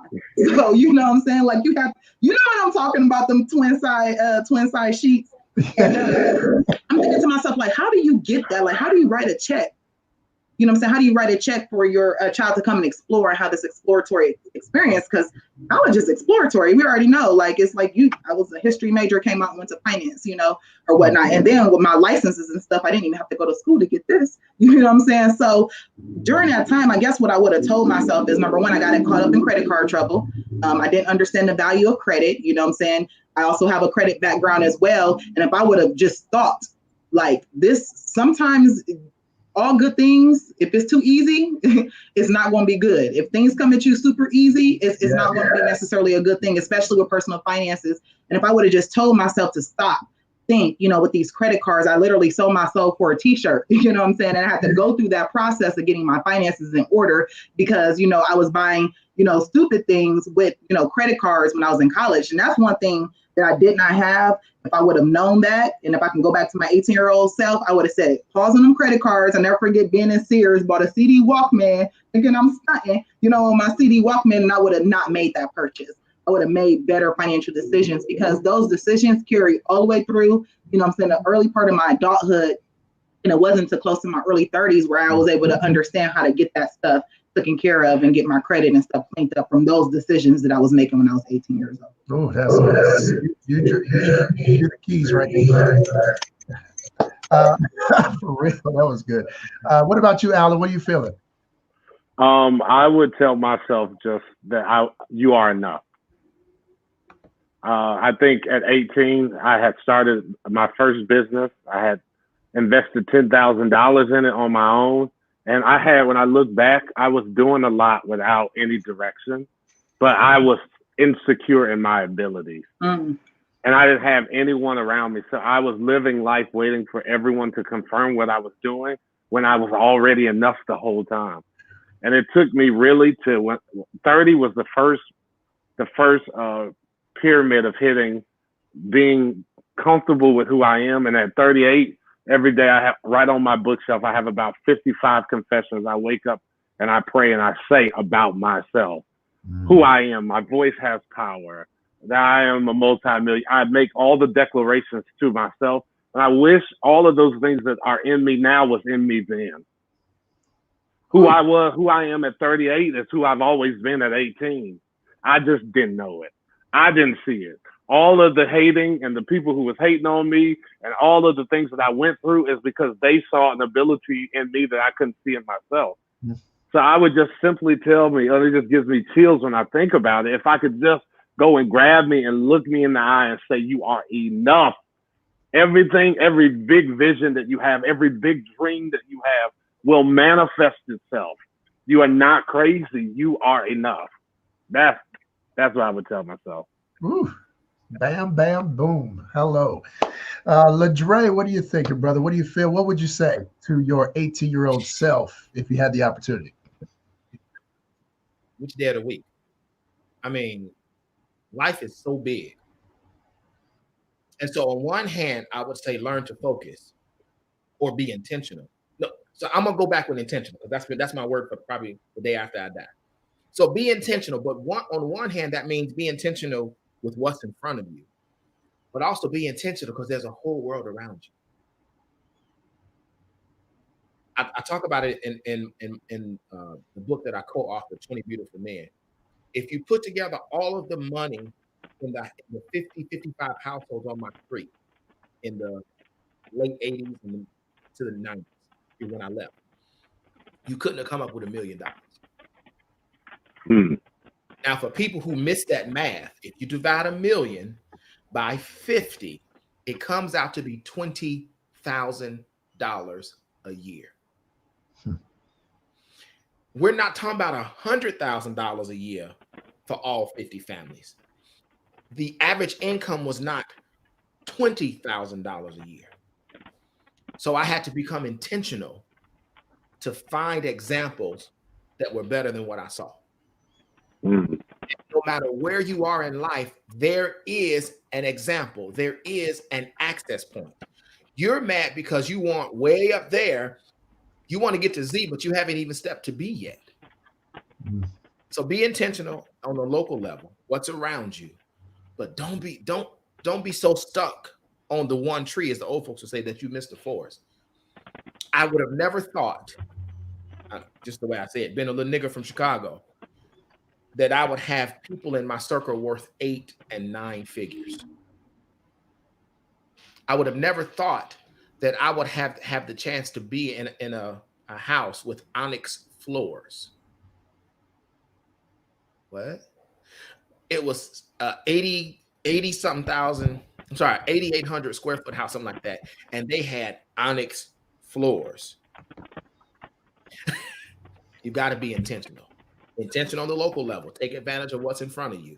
So you know what I'm saying? Like you know what I'm talking about, them twin size sheets. And I'm thinking to myself, like, how do you get that? Like, how do you write a check? You know what I'm saying? How do you write a check for your child to come and explore and have this exploratory experience? Because college is exploratory. We already know, like, it's like I was a history major, came out and went to finance, you know, or whatnot. And then with my licenses and stuff, I didn't even have to go to school to get this. You know what I'm saying? So during that time, I guess what I would have told myself is, number one, I got caught up in credit card trouble. I didn't understand the value of credit. You know what I'm saying? I also have a credit background as well. And if I would have just thought like this, sometimes all good things, if it's too easy, it's not going to be good. If things come at you super easy, it's not going to be necessarily a good thing, especially with personal finances. And if I would have just told myself to stop, think, you know, with these credit cards, I literally sold my soul for a t-shirt, you know what I'm saying? And I had to go through that process of getting my finances in order because, you know, I was buying, you know, stupid things with, you know, credit cards when I was in college. And that's one thing that I did not have. If I would have known that, and if I can go back to my 18-year-old self, I would have said, pause on them credit cards. I never forget being in Sears, bought a CD Walkman, thinking I'm stunting, you know, on my CD Walkman, and I would have not made that purchase. I would have made better financial decisions because those decisions carry all the way through, you know what I'm saying, the early part of my adulthood. And it wasn't until close to my early 30s where I was able to understand how to get that stuff taken care of and get my credit and stuff cleaned up from those decisions that I was making when I was 18 years old. Oh, that's you the keys right there. For real, that was good. What about you, Alan? What are you feeling? I would tell myself just that you are enough. I think at 18, I had started my first business. I had invested $10,000 in it on my own. And when I look back, I was doing a lot without any direction, but I was insecure in my abilities. And I didn't have anyone around me. So I was living life waiting for everyone to confirm what I was doing when I was already enough the whole time. And it took me really when 30 was the first pyramid of hitting, being comfortable with who I am. And at 38, every day I have right on my bookshelf, I have about 55 confessions. I wake up and I pray and I say about myself, who I am. My voice has power. That I am a multi-million. I make all the declarations to myself. And I wish all of those things that are in me now was in me then. Who I am at 38 is who I've always been at 18. I just didn't know it. I didn't see it. All of the hating and the people who was hating on me and all of the things that I went through is because they saw an ability in me that I couldn't see in myself. Yes. So I would just simply tell me, it just gives me chills when I think about it. If I could just go and grab me and look me in the eye and say, you are enough. Everything, every big vision that you have, every big dream that you have will manifest itself. You are not crazy. You are enough. That's what I would tell myself. Ooh. Bam, bam, boom. Hello. LADRE, what are you thinking, brother? What do you feel? What would you say to your 18-year-old self if you had the opportunity? Which day of the week? I mean, life is so big. And so on one hand, I would say learn to focus or be intentional. No, so I'm going to go back with intentional because that's my word for probably the day after I die. So be intentional. But on one hand, that means be intentional with what's in front of you, but also be intentional because there's a whole world around you. I talk about it in the book that I co-authored, 20 Beautiful Men. If you put together all of the money in the 50, 55 households on my street in the late 80s and to the 90s when I left, you couldn't have come up with $1 million. Now, for people who miss that math, if you divide $1 million by 50, it comes out to be $20,000 a year. We're not talking about $100,000 a year for all 50 families. The average income was not $20,000 a year. So I had to become intentional to find examples that were better than what I saw. No matter where you are in life, there is an example. There is an access point. You're mad because you want way up there. You want to get to Z, but you haven't even stepped to B yet. So be intentional on the local level, what's around you, but don't be so stuck on the one tree, as the old folks would say, that you missed the forest. I would have never thought, just the way I say it, being a little nigger from Chicago, that I would have people in my circle worth 8 and 9 figures. I would have never thought that I would have the chance to be in a house with onyx floors. What? It was 80-something thousand. I'm sorry, 8,800 square foot house, something like that. And they had onyx floors. You got to be intentional. Intentional on the local level. Take advantage of what's in front of you.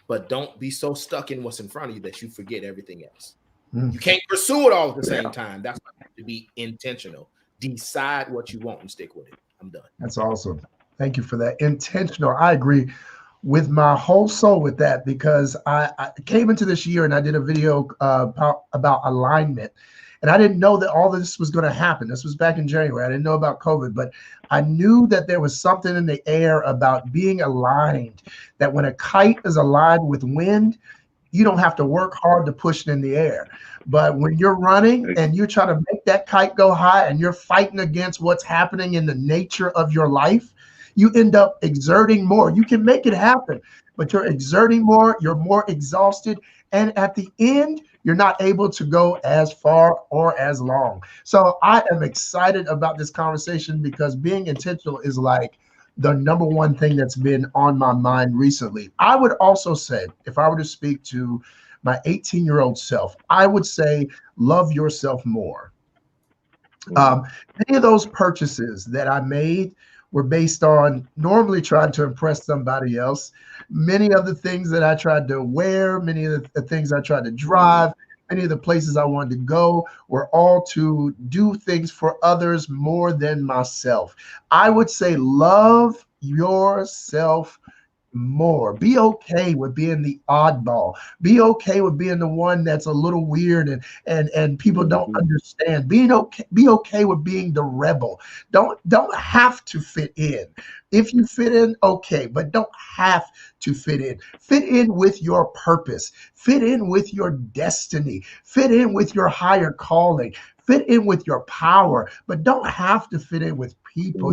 But don't be so stuck in what's in front of you that you forget everything else. You can't pursue it all at the same time. That's why you have to be intentional. Decide what you want and stick with it. I'm done. That's awesome. Thank you for that. Intentional. I agree with my whole soul with that, because I came into this year and I did a video about alignment. And I didn't know that all this was going to happen. This was back in January. I didn't know about COVID, but I knew that there was something in the air about being aligned, that when a kite is aligned with wind, you don't have to work hard to push it in the air. But when you're running and you're trying to make that kite go high and you're fighting against what's happening in the nature of your life, you end up exerting more. You can make it happen, but you're exerting more, you're more exhausted, and at the end, you're not able to go as far or as long. So I am excited about this conversation, because being intentional is like the number one thing that's been on my mind recently. I would also say, if I were to speak to my 18-year-old self, I would say, love yourself more. Many of those purchases that I made were based on normally trying to impress somebody else. Many of the things that I tried to wear, many of the things I tried to drive, many of the places I wanted to go were all to do things for others more than myself. I would say love yourself more. Be okay with being the oddball. Be okay with being the one that's a little weird and people don't understand. Be okay with being the rebel. Don't have to fit in. If you fit in, okay, but don't have to fit in. Fit in with your purpose. Fit in with your destiny. Fit in with your higher calling. Fit in with your power, but don't have to fit in with people.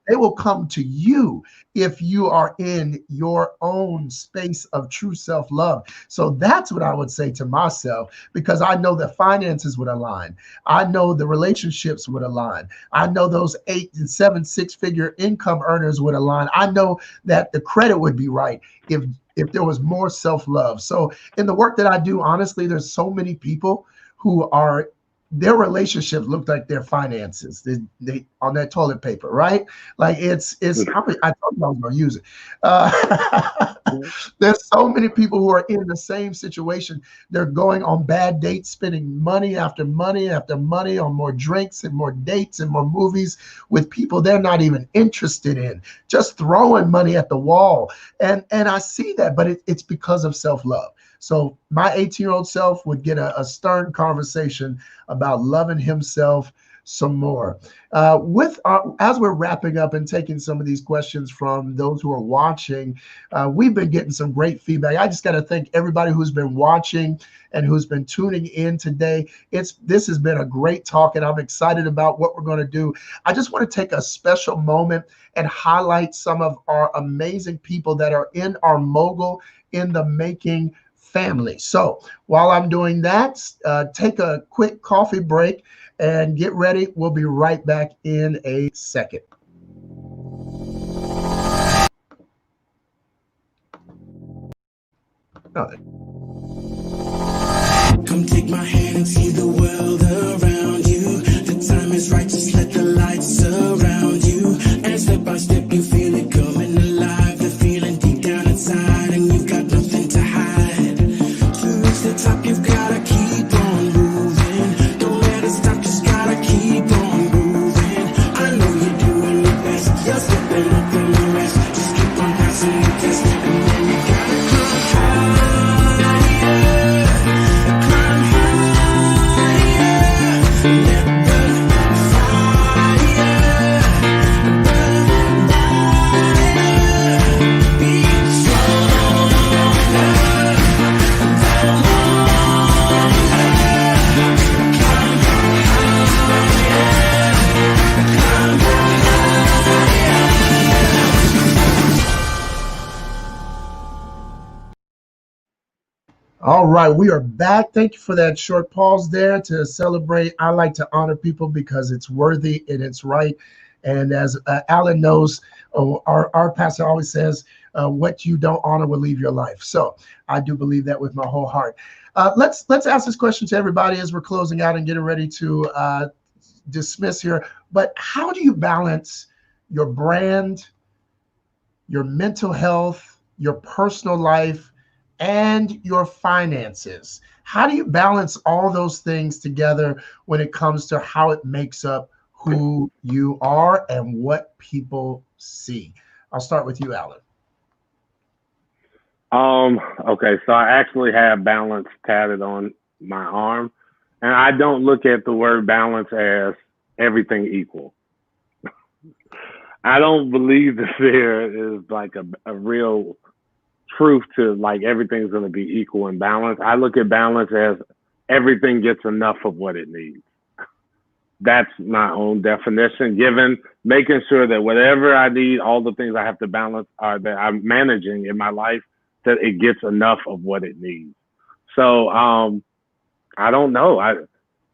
They will come to you if you are in your own space of true self-love. So that's what I would say to myself, because I know that finances would align. I know the relationships would align. I know those 8 and 7 6-figure income earners would align. I know that the credit would be right if there was more self-love. So in the work that I do, honestly, there's so many people who are, their relationships look like their finances. They on that toilet paper, right? Like it's. I told you I was going to use it. There's so many people who are in the same situation. They're going on bad dates, spending money after money after money on more drinks and more dates and more movies with people they're not even interested in, just throwing money at the wall. And I see that, but it's because of self-love. So my 18-year-old self would get a stern conversation about loving himself some more. As we're wrapping up and taking some of these questions from those who are watching, we've been getting some great feedback. I just got to thank everybody who's been watching and who's been tuning in today. This has been a great talk, and I'm excited about what we're going to do. I just want to take a special moment and highlight some of our amazing people that are in our Mogul in the Making family. So while I'm doing that, take a quick coffee break and get ready. We'll be right back in a second. Come take my hand and see the world around you. The time is right, just let the light surround you. And step by step you feel it coming alive. The feeling deep down inside, and you've got nothing to hide. The top, you've gotta keep on moving. Don't let it stop, just gotta keep on moving. I know you're doing your best, you're stepping up in the rest. Just keep on passing the test, and then All right, we are back. Thank you for that short pause there to celebrate. I like to honor people because it's worthy and it's right. And as Alan knows, our pastor always says, what you don't honor will leave your life. So I do believe that with my whole heart. Let's ask this question to everybody as we're closing out and getting ready to dismiss here. But how do you balance your brand, your mental health, your personal life, and your finances? How do you balance all those things together when it comes to how it makes up who you are and what people see? I'll start with you, Alan. Okay, so I actually have balance tatted on my arm, and I don't look at the word balance as everything equal. I don't believe that there is like a real truth to like everything's going to be equal and balanced. I look at balance as everything gets enough of what it needs. That's my own definition, making sure that whatever I need, all the things I have to balance are that I'm managing in my life, that it gets enough of what it needs. So I don't know. I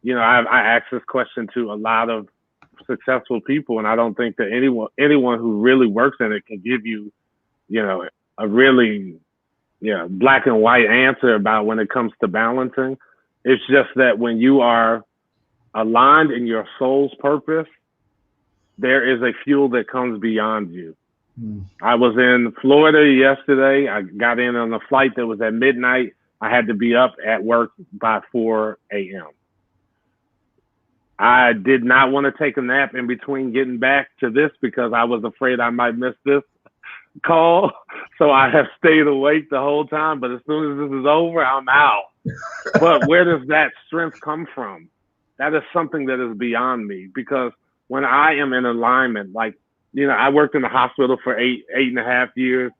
ask this question to a lot of successful people, and I don't think that anyone who really works in it can give you, a really, black and white answer about when it comes to balancing. It's just that when you are aligned in your soul's purpose, there is a fuel that comes beyond you. I was in Florida yesterday. I got in on a flight that was at midnight. I had to be up at work by 4 a.m. I did not want to take a nap in between getting back to this because I was afraid I might miss this call. So I have stayed awake the whole time. But as soon as this is over, I'm out. But where does that strength come from? That is something that is beyond me, because when I am in alignment, I worked in the hospital for eight and a half years.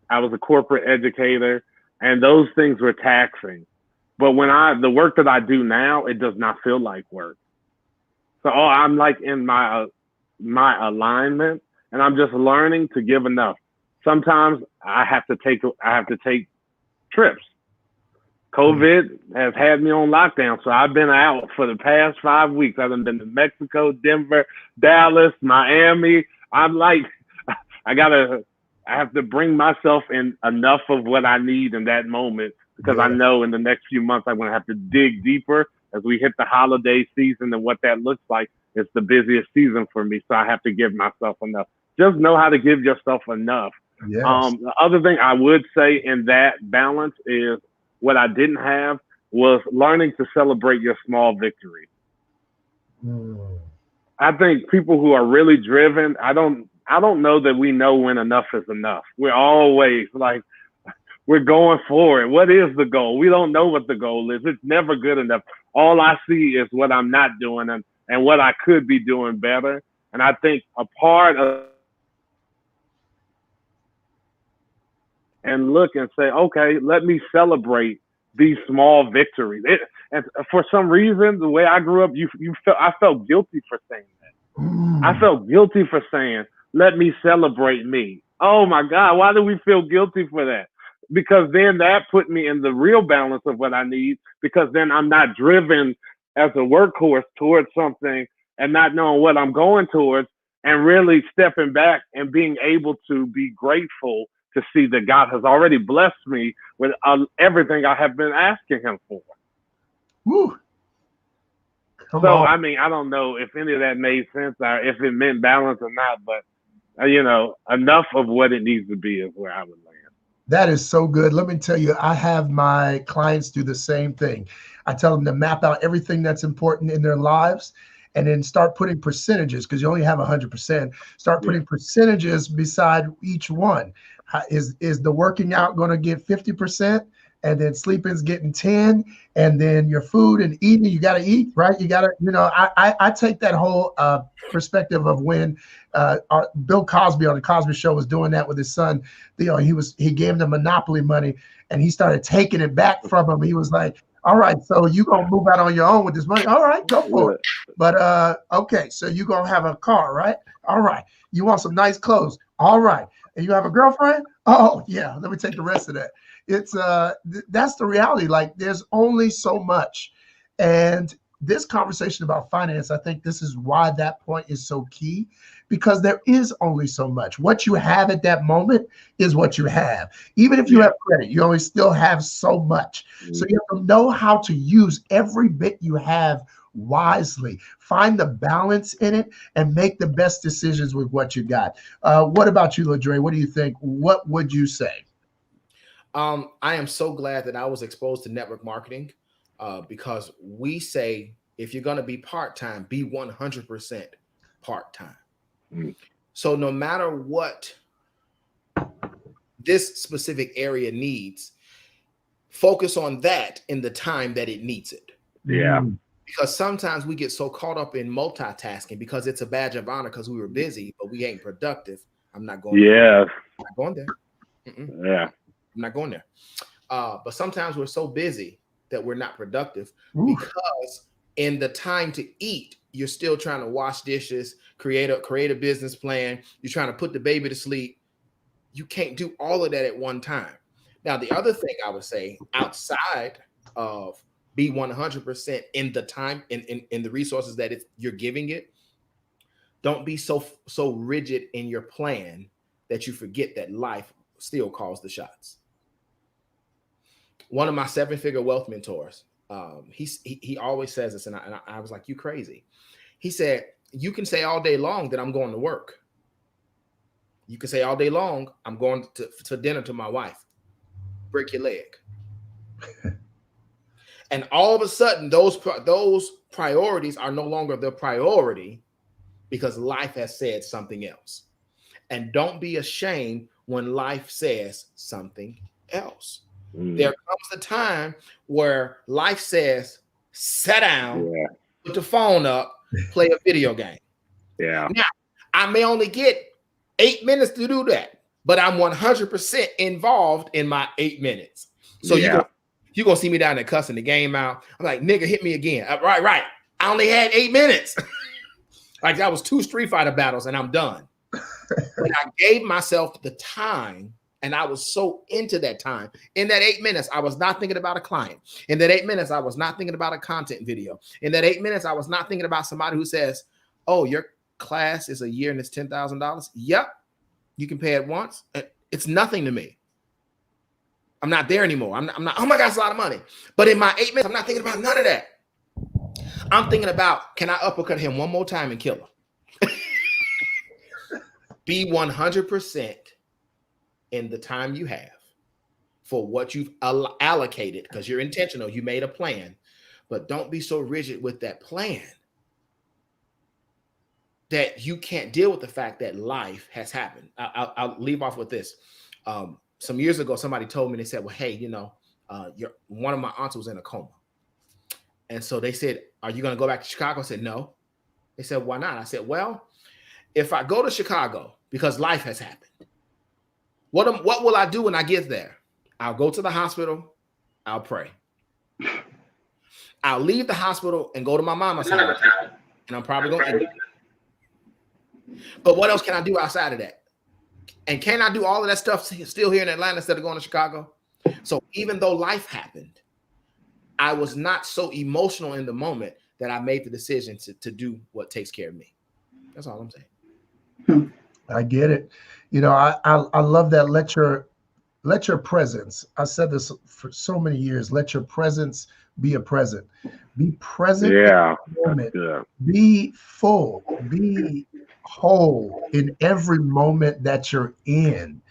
I was a corporate educator, and those things were taxing. But when the work that I do now, it does not feel like work. So I'm like in my alignment, and I'm just learning to give enough. Sometimes I have to take trips. COVID has had me on lockdown, so I've been out for the past 5 weeks. I've been to Mexico, Denver, Dallas, Miami. I'm like, I have to bring myself in enough of what I need in that moment, because I know in the next few months I'm going to have to dig deeper as we hit the holiday season, and what that looks like. It's the busiest season for me, so I have to give myself enough. Just know how to give yourself enough. Yes. The other thing I would say in that balance is, what I didn't have was learning to celebrate your small victories. I think people who are really driven, I don't know that we know when enough is enough. We're always like, we're going for it. What is the goal? We don't know what the goal is. It's never good enough. All I see is what I'm not doing and what I could be doing better. And I think a part of, and look and say, okay, let me celebrate these small victories. And for some reason, the way I grew up, I felt guilty for saying that. I felt guilty for saying, let me celebrate me. Oh my God, why do we feel guilty for that? Because then that put me in the real balance of what I need, because then I'm not driven as a workhorse towards something and not knowing what I'm going towards, and really stepping back and being able to be grateful to see that God has already blessed me with everything I have been asking him for. Woo. Come on. I mean, I don't know if any of that made sense or if it meant balance or not, but enough of what it needs to be is where I would land. That is so good. Let me tell you, I have my clients do the same thing. I tell them to map out everything that's important in their lives, and then start putting percentages, because you only have 100%. Start putting percentages beside each one. Is the working out going to get 50%? And then sleeping's getting 10, and then your food and eating, you got to eat, right? You got to, I take that whole perspective of when Bill Cosby on the Cosby Show was doing that with his son. He gave him the Monopoly money, and he started taking it back from him. He was like, all right, so you going to move out on your own with this money. All right, go for it. But okay, so you going to have a car, right? All right. You want some nice clothes. All right. And you have a girlfriend? Oh, yeah. Let me take the rest of that. It's that's the reality. Like, there's only so much. And this conversation about finance, I think this is why that point is so key, because there is only so much. What you have at that moment is what you have. Even if you have credit, you only still have so much. So you have to know how to use every bit you have wisely. Find the balance in it and make the best decisions with what you got. What about you, LaDre? What do you think? What would you say? I am so glad that I was exposed to network marketing, because we say, if you're going to be part-time, be 100% part-time. So no matter what this specific area needs, focus on that in the time that it needs it. Yeah. Because sometimes we get so caught up in multitasking because it's a badge of honor because we were busy, but we ain't productive. I'm not going there. I'm not going there. Yeah. I'm not going there. But sometimes we're so busy that we're not productive because in the time to eat, you're still trying to wash dishes, create a business plan. You're trying to put the baby to sleep. You can't do all of that at one time. Now, the other thing I would say, outside of be 100% in the time, in the resources that you're giving it, don't be so rigid in your plan that you forget that life still calls the shots. One of my 7-figure wealth mentors, he always says this, and I was like, you crazy. He said, you can say all day long that I'm going to work. You can say all day long, I'm going to dinner to my wife. Break your leg. And all of a sudden, those priorities are no longer the priority because life has said something else. And don't be ashamed when life says something else. There comes a time where life says, sit down, put the phone up, play a video game. Yeah. Now, I may only get 8 minutes to do that, but I'm 100% involved in my 8 minutes. So you're going to see me down there cussing the game out. I'm like, nigga, hit me again. Right. I only had 8 minutes. Like, that was 2 Street Fighter battles and I'm done. But I gave myself the time, and I was so into that time. In that 8 minutes, I was not thinking about a client. In that 8 minutes, I was not thinking about a content video. In that 8 minutes, I was not thinking about somebody who says, oh, your class is a year and it's $10,000. Yep. You can pay it once. It's nothing to me. I'm not there anymore. I'm not, oh my God, it's a lot of money. But in my 8 minutes, I'm not thinking about none of that. I'm thinking about, can I uppercut him one more time and kill him? Be 100% in the time you have for what you've allocated, because you're intentional. You made a plan, but don't be so rigid with that plan that you can't deal with the fact that life has happened. I'll leave off with this. Some years ago, somebody told me, they said, well, hey, one of my aunts was in a coma. And so they said, are you going to go back to Chicago? I said, no. They said, why not? I said, well, if I go to Chicago because life has happened, what will I do when I get there? I'll go to the hospital. I'll pray. I'll leave the hospital and go to my mama's house. And I'm probably going to end it. But what else can I do outside of that? And can I do all of that stuff still here in Atlanta instead of going to Chicago? So even though life happened, I was not so emotional in the moment that I made the decision to do what takes care of me. That's all I'm saying. I get it. I love that. Let your presence. I said this for so many years. Let your presence be a present. Be present in the moment. Be full. Be whole in every moment that you're in.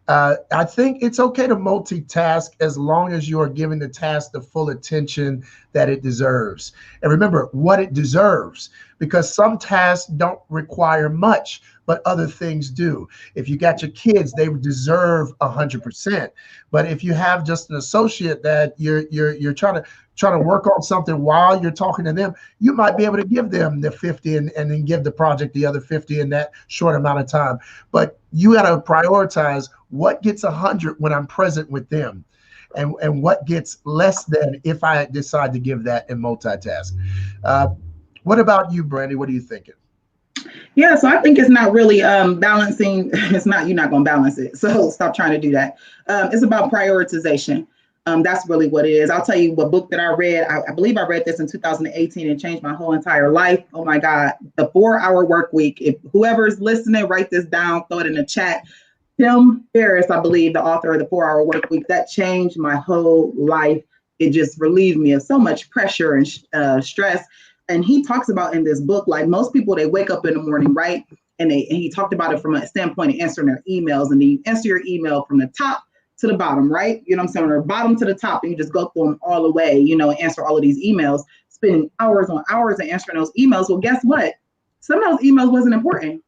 I think it's okay to multitask as long as you are giving the task the full attention that it deserves. And remember what it deserves, because some tasks don't require much, but other things do. If you got your kids, they deserve 100%. But if you have just an associate that you're trying to work on something while you're talking to them, you might be able to give them the 50 and then give the project the other 50 in that short amount of time. But you got to prioritize what gets 100 when I'm present with them, and what gets less than if I decide to give that and multitask. What about you, Brandy? What are you thinking? Yeah, so I think it's not really balancing. It's not, you're not going to balance it. So stop trying to do that. It's about prioritization. That's really what it is. I'll tell you what book that I read. I believe I read this in 2018 and changed my whole entire life. Oh my God. The 4-Hour Work Week. If whoever's listening, write this down, throw it in the chat. Tim Ferriss, I believe, the author of the 4-Hour Work Week, that changed my whole life. It just relieved me of so much pressure and stress. And he talks about in this book, like most people, they wake up in the morning, right? And he talked about it from a standpoint of answering their emails. And you answer your email from the top to the bottom, right? You know what I'm saying? Or bottom to the top, and you just go through them all the way, you know, answer all of these emails, spending hours on hours and answering those emails. Well, guess what? Some of those emails wasn't important.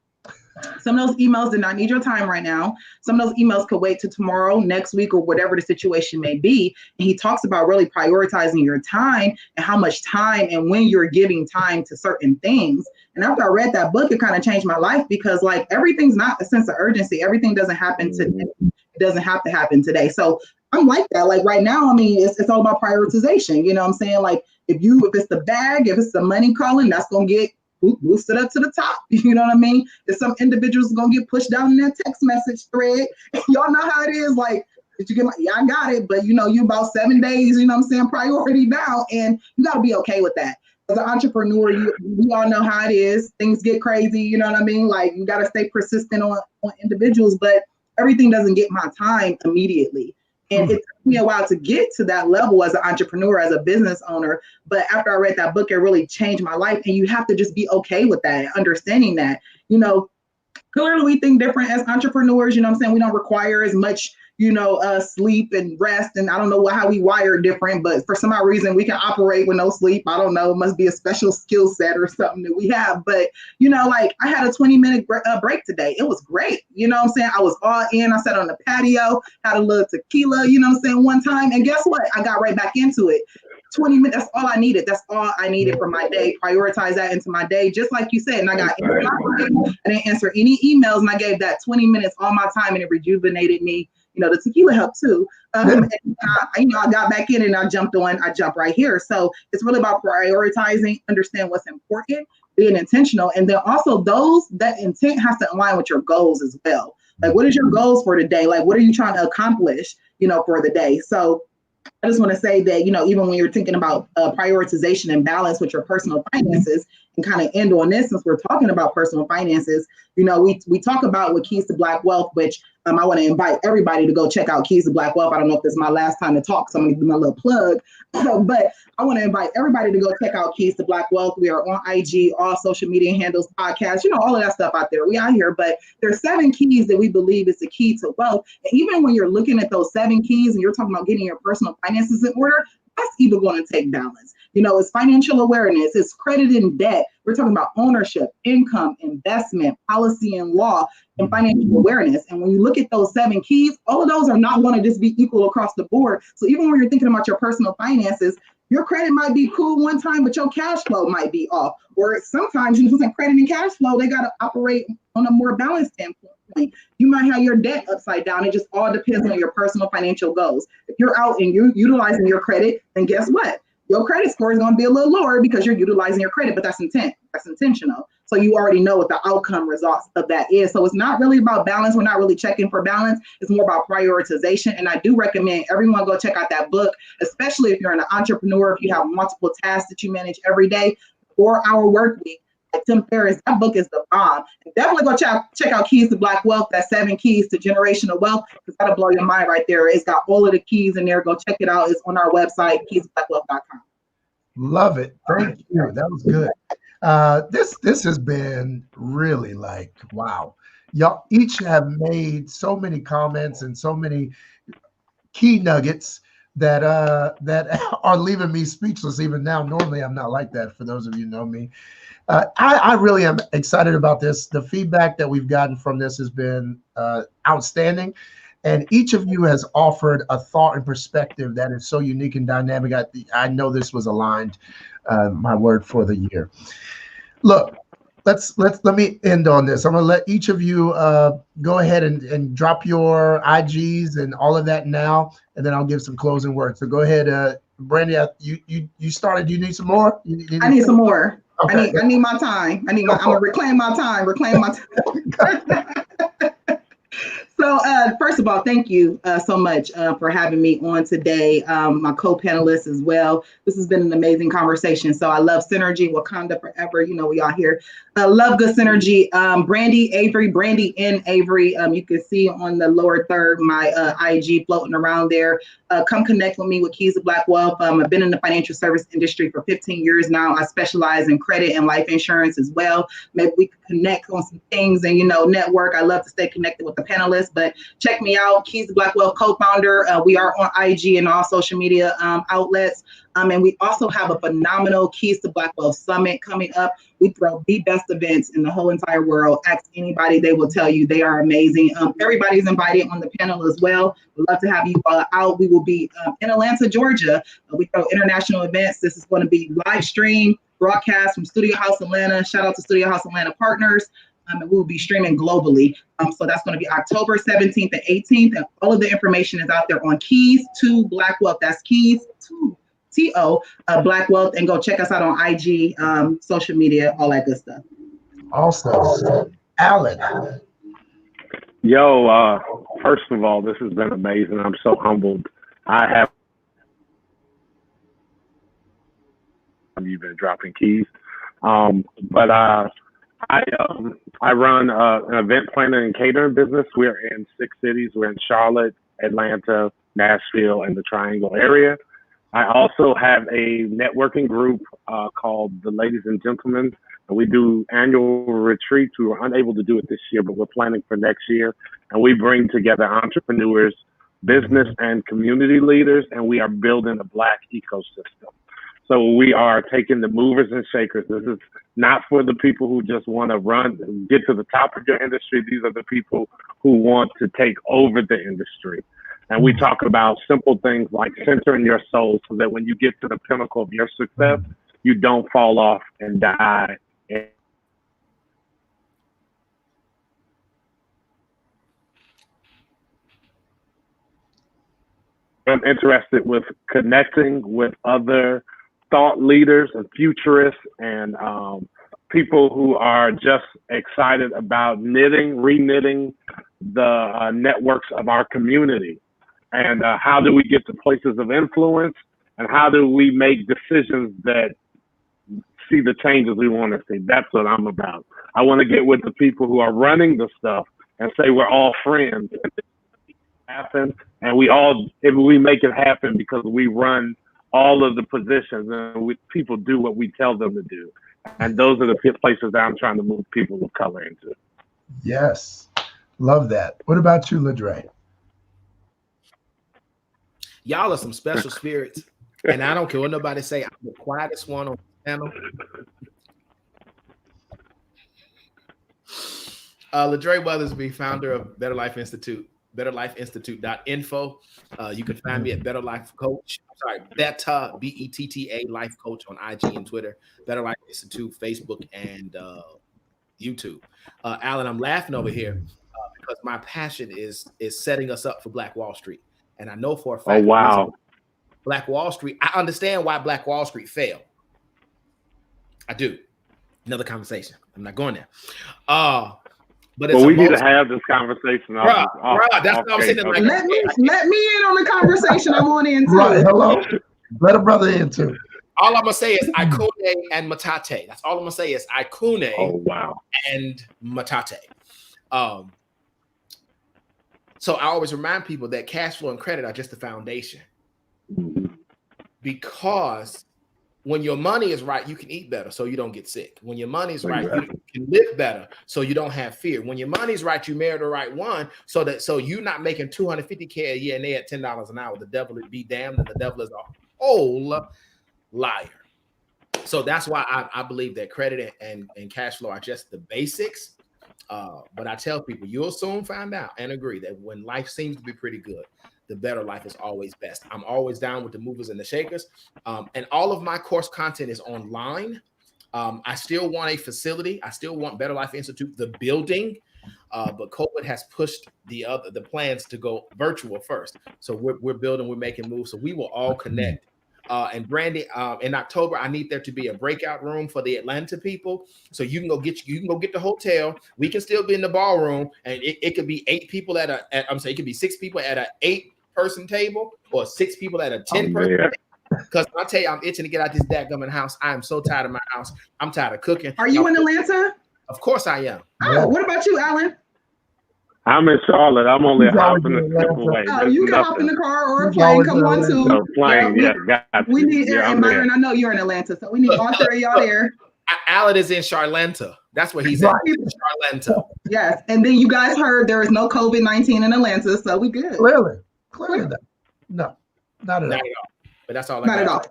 Some of those emails did not need your time right now. Some of those emails could wait till tomorrow, next week, or whatever the situation may be. And he talks about really prioritizing your time and how much time and when you're giving time to certain things. And after I read that book, it kind of changed my life, because like everything's not a sense of urgency. Everything doesn't happen today. It doesn't have to happen today. So I'm like that. Like right now, I mean, it's all about prioritization. You know what I'm saying? Like if it's the bag, if it's the money calling, that's going to get boosted up to the top. You know what I mean? If some individuals gonna get pushed down in that text message thread, y'all know how it is. Like, did you get my, yeah, I got it, but you know, you about 7 days, you know what I'm saying, priority down, and you gotta be okay with that. As an entrepreneur, we all know how it is. Things get crazy, you know what I mean? Like you gotta stay persistent on individuals, but everything doesn't get my time immediately. And it took me a while to get to that level as an entrepreneur, as a business owner. But after I read that book, it really changed my life. And you have to just be okay with that, understanding that, you know, clearly we think different as entrepreneurs, you know what I'm saying? We don't require as much, you know, sleep and rest. And I don't know how we wire different, but for some odd reason we can operate with no sleep. I don't know, it must be a special skill set or something that we have. But, you know, like I had a 20-minute break today. It was great. You know what I'm saying? I was all in. I sat on the patio, had a little tequila, you know what I'm saying, one time. And guess what? I got right back into it. 20 minutes, that's all I needed. That's all I needed for my day. Prioritize that into my day, just like you said. And I got I didn't answer any emails, and I gave that 20 minutes all my time, and it rejuvenated me. You know, the tequila helped too. And I got back in and I jumped right here. So it's really about prioritizing, understand what's important, being intentional. And then also that intent has to align with your goals as well. Like, what is your goals for the day? Like, what are you trying to accomplish, you know, for the day? So I just want to say that, you know, even when you're thinking about prioritization and balance with your personal finances, and kind of end on this, since we're talking about personal finances, you know, we talk about with Keys to Black Wealth, which I want to invite everybody to go check out Keys to Black Wealth. I don't know if this is my last time to talk, so I'm going to do my little plug, but I want to invite everybody to go check out Keys to Black Wealth. We are on IG, all social media handles, podcasts, you know, all of that stuff out there. We out here, but there's 7 keys that we believe is the key to wealth. And even when you're looking at those 7 keys and you're talking about getting your personal finances in order, that's even going to take balance. You know, it's financial awareness, it's credit and debt. We're talking about ownership, income, investment, policy and law, and financial awareness. And when you look at those 7 keys, all of those are not going to just be equal across the board. So even when you're thinking about your personal finances, your credit might be cool one time, but your cash flow might be off. Or sometimes, you know, credit and cash flow, they got to operate on a more balanced standpoint. You might have your debt upside down. It just all depends on your personal financial goals. If you're out and you're utilizing your credit, then guess what? Your credit score is going to be a little lower because you're utilizing your credit, but that's intent. That's intentional. So you already know what the outcome results of that is. So it's not really about balance. We're not really checking for balance. It's more about prioritization. And I do recommend everyone go check out that book, especially if you're an entrepreneur, if you have multiple tasks that you manage every day. 4-Hour Work Week by Tim Ferriss. That book is the bomb. And definitely go check out Keys to Black Wealth. That's 7 keys to generational wealth, because that'll blow your mind right there. It's got all of the keys in there. Go check it out. It's on our website, keysblackwealth.com. Love it. Thank you. That was good. This has been really like, wow. Y'all each have made so many comments and so many key nuggets that are leaving me speechless even now. Normally I'm not like that, for those of you who know me. I really am excited about this. The feedback that we've gotten from this has been outstanding. And each of you has offered a thought and perspective that is so unique and dynamic. I know this was aligned, my word for the year. Look, let me end on this. I'm going to let each of you go ahead and drop your IGs and all of that now, and then I'll give some closing words. So go ahead, Brandy. You started. Do you need some more? I need some more. Okay. I need my time. I'm gonna reclaim my time. So, first of all, thank you so much for having me on today. My co-panelists as well. This has been an amazing conversation. So I love Synergy, Wakanda Forever. You know, we all here. Love good synergy. Brandy Avery, Brandy N Avery. You can see on the lower third my IG floating around there. Come connect with me with Keys to Black Wealth. I've been in the financial service industry for 15 years now. I specialize in credit and life insurance as well. Maybe we can connect on some things and, you know, network. I love to stay connected with the panelists, but check me out. Keys to Black Wealth co-founder. We are on IG and all social media outlets. And we also have a phenomenal Keys to Black Wealth Summit coming up. We throw the best events in the whole entire world. Ask anybody, they will tell you they are amazing. Everybody's invited on the panel as well. We'd love to have you out. We will be in Atlanta, Georgia. We throw international events. This is going to be live stream broadcast from Studio House Atlanta. Shout out to Studio House Atlanta partners. And we will be streaming globally. So that's going to be October 17th and 18th. And all of the information is out there on Keys to Black Wealth. That's Keys to TO Black Wealth, and go check us out on IG, social media, all that good stuff. Awesome. Alan. Yo, first of all, this has been amazing. I'm so humbled. You've been dropping keys. But I run an event planning and catering business. We're in 6 cities. We're in Charlotte, Atlanta, Nashville, and the Triangle area. I also have a networking group called the Ladies and Gentlemen. And we do annual retreats. We were unable to do it this year, but we're planning for next year. And we bring together entrepreneurs, business and community leaders, and we are building a Black ecosystem. So we are taking the movers and shakers. This is not for the people who just want to get to the top of your industry. These are the people who want to take over the industry. And we talk about simple things like centering your soul so that when you get to the pinnacle of your success, you don't fall off and die. I'm interested with connecting with other thought leaders and futurists and people who are just excited about reknitting the networks of our community. And how do we get to places of influence? And how do we make decisions that see the changes we want to see? That's what I'm about. I want to get with the people who are running the stuff and say we're all friends. Happen, and if we make it happen because we run all of the positions and people do what we tell them to do. And those are the places that I'm trying to move people of color into. Yes, love that. What about you, LaDre? Y'all are some special spirits, and I don't care what nobody say. I'm the quietest one on the panel. LaDre Weathersby, founder of Better Life Institute, betterlifeinstitute.info. You can find me at Better Life Coach. Betta, BETTA Life Coach on IG and Twitter. Better Life Institute, Facebook, and YouTube. Alan, I'm laughing over here because my passion is setting us up for Black Wall Street. And I know for a fact, Black Wall Street, I understand why Black Wall Street failed. I do. Another conversation. I'm not going there. But we need to have this conversation. That's what I'm saying. Like, let me in on the conversation. I'm on in too. Right, hello. Let a brother in too. All I'm gonna say is Ikune and Matate. That's all I'm gonna say is Ikune and Matate. So I always remind people that cash flow and credit are just the foundation. Because when your money is right, you can eat better so you don't get sick. When your money is right, you can live better so you don't have fear. When your money's right, you marry the right one so you're not making $250K a year and they at $10 an hour. The devil would be damned and the devil is a whole liar. So that's why I believe that credit and cash flow are just the basics. But I tell people, you'll soon find out and agree that when life seems to be pretty good, the better life is always best. I'm always down with the movers and the shakers. And all of my course content is online. I still want a facility. I still want Better Life Institute, the building. But COVID has pushed the plans to go virtual first. So we're building, we're making moves. So we will all connect And Brandy, in October, I need there to be a breakout room for the Atlanta people. So you can go get the hotel. We can still be in the ballroom, and it could be 8 people it could be 6 people at an 8-person table, or 6 people at a 10-person table. Because I tell you, I'm itching to get out this dadgummit house. I am so tired of my house. I'm tired of cooking. Are you in Atlanta? Of course I am. Oh, what about you, Alan? I'm in Charlotte. I'm only a hop in the step away. Oh, you can hop in the car or a plane. Come on, too. No, plane, got we need, yeah, and Byron, I know you're in Atlanta, so we need all 3 of y'all there. Alan is in Charlanta. That's where he's at. Charlanta. Yes, and then you guys heard there is no COVID-19 in Atlanta, so we good. Clearly. No, not at all. But that's all. Not at all.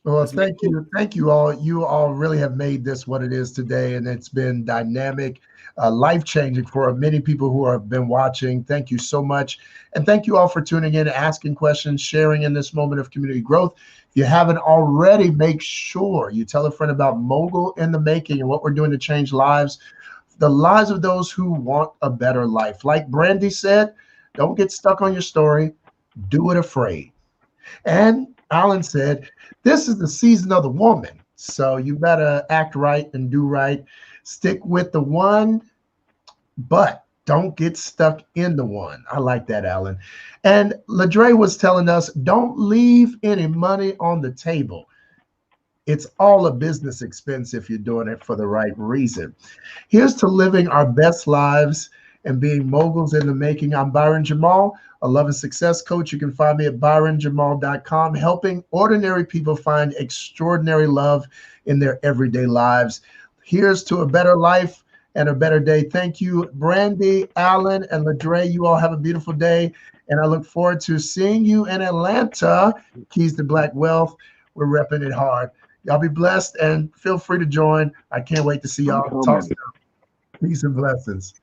Well, thank you all. You all really have made this what it is today, and it's been dynamic, life-changing for many people who have been watching. Thank you so much, and thank you all for tuning in, asking questions, sharing in this moment of community growth. If you haven't already, make sure you tell a friend about Mogul in the Making and what we're doing to change lives, the lives of those who want a better life. Like Brandy said, don't get stuck on your story. Do it afraid. And Alan said, this is the season of the woman. So you better act right and do right. Stick with the one, but don't get stuck in the one. I like that, Alan. And LADRE was telling us, don't leave any money on the table. It's all a business expense if you're doing it for the right reason. Here's to living our best lives and being moguls in the making. I'm Byron Jamal, a love and success coach. You can find me at byronjamal.com, helping ordinary people find extraordinary love in their everyday lives. Here's to a better life and a better day. Thank you, Brandy, Alan, and LADRE. You all have a beautiful day, and I look forward to seeing you in Atlanta. Keys to Black Wealth. We're repping it hard. Y'all be blessed, and feel free to join. I can't wait to see y'all. Talk soon. Peace and blessings.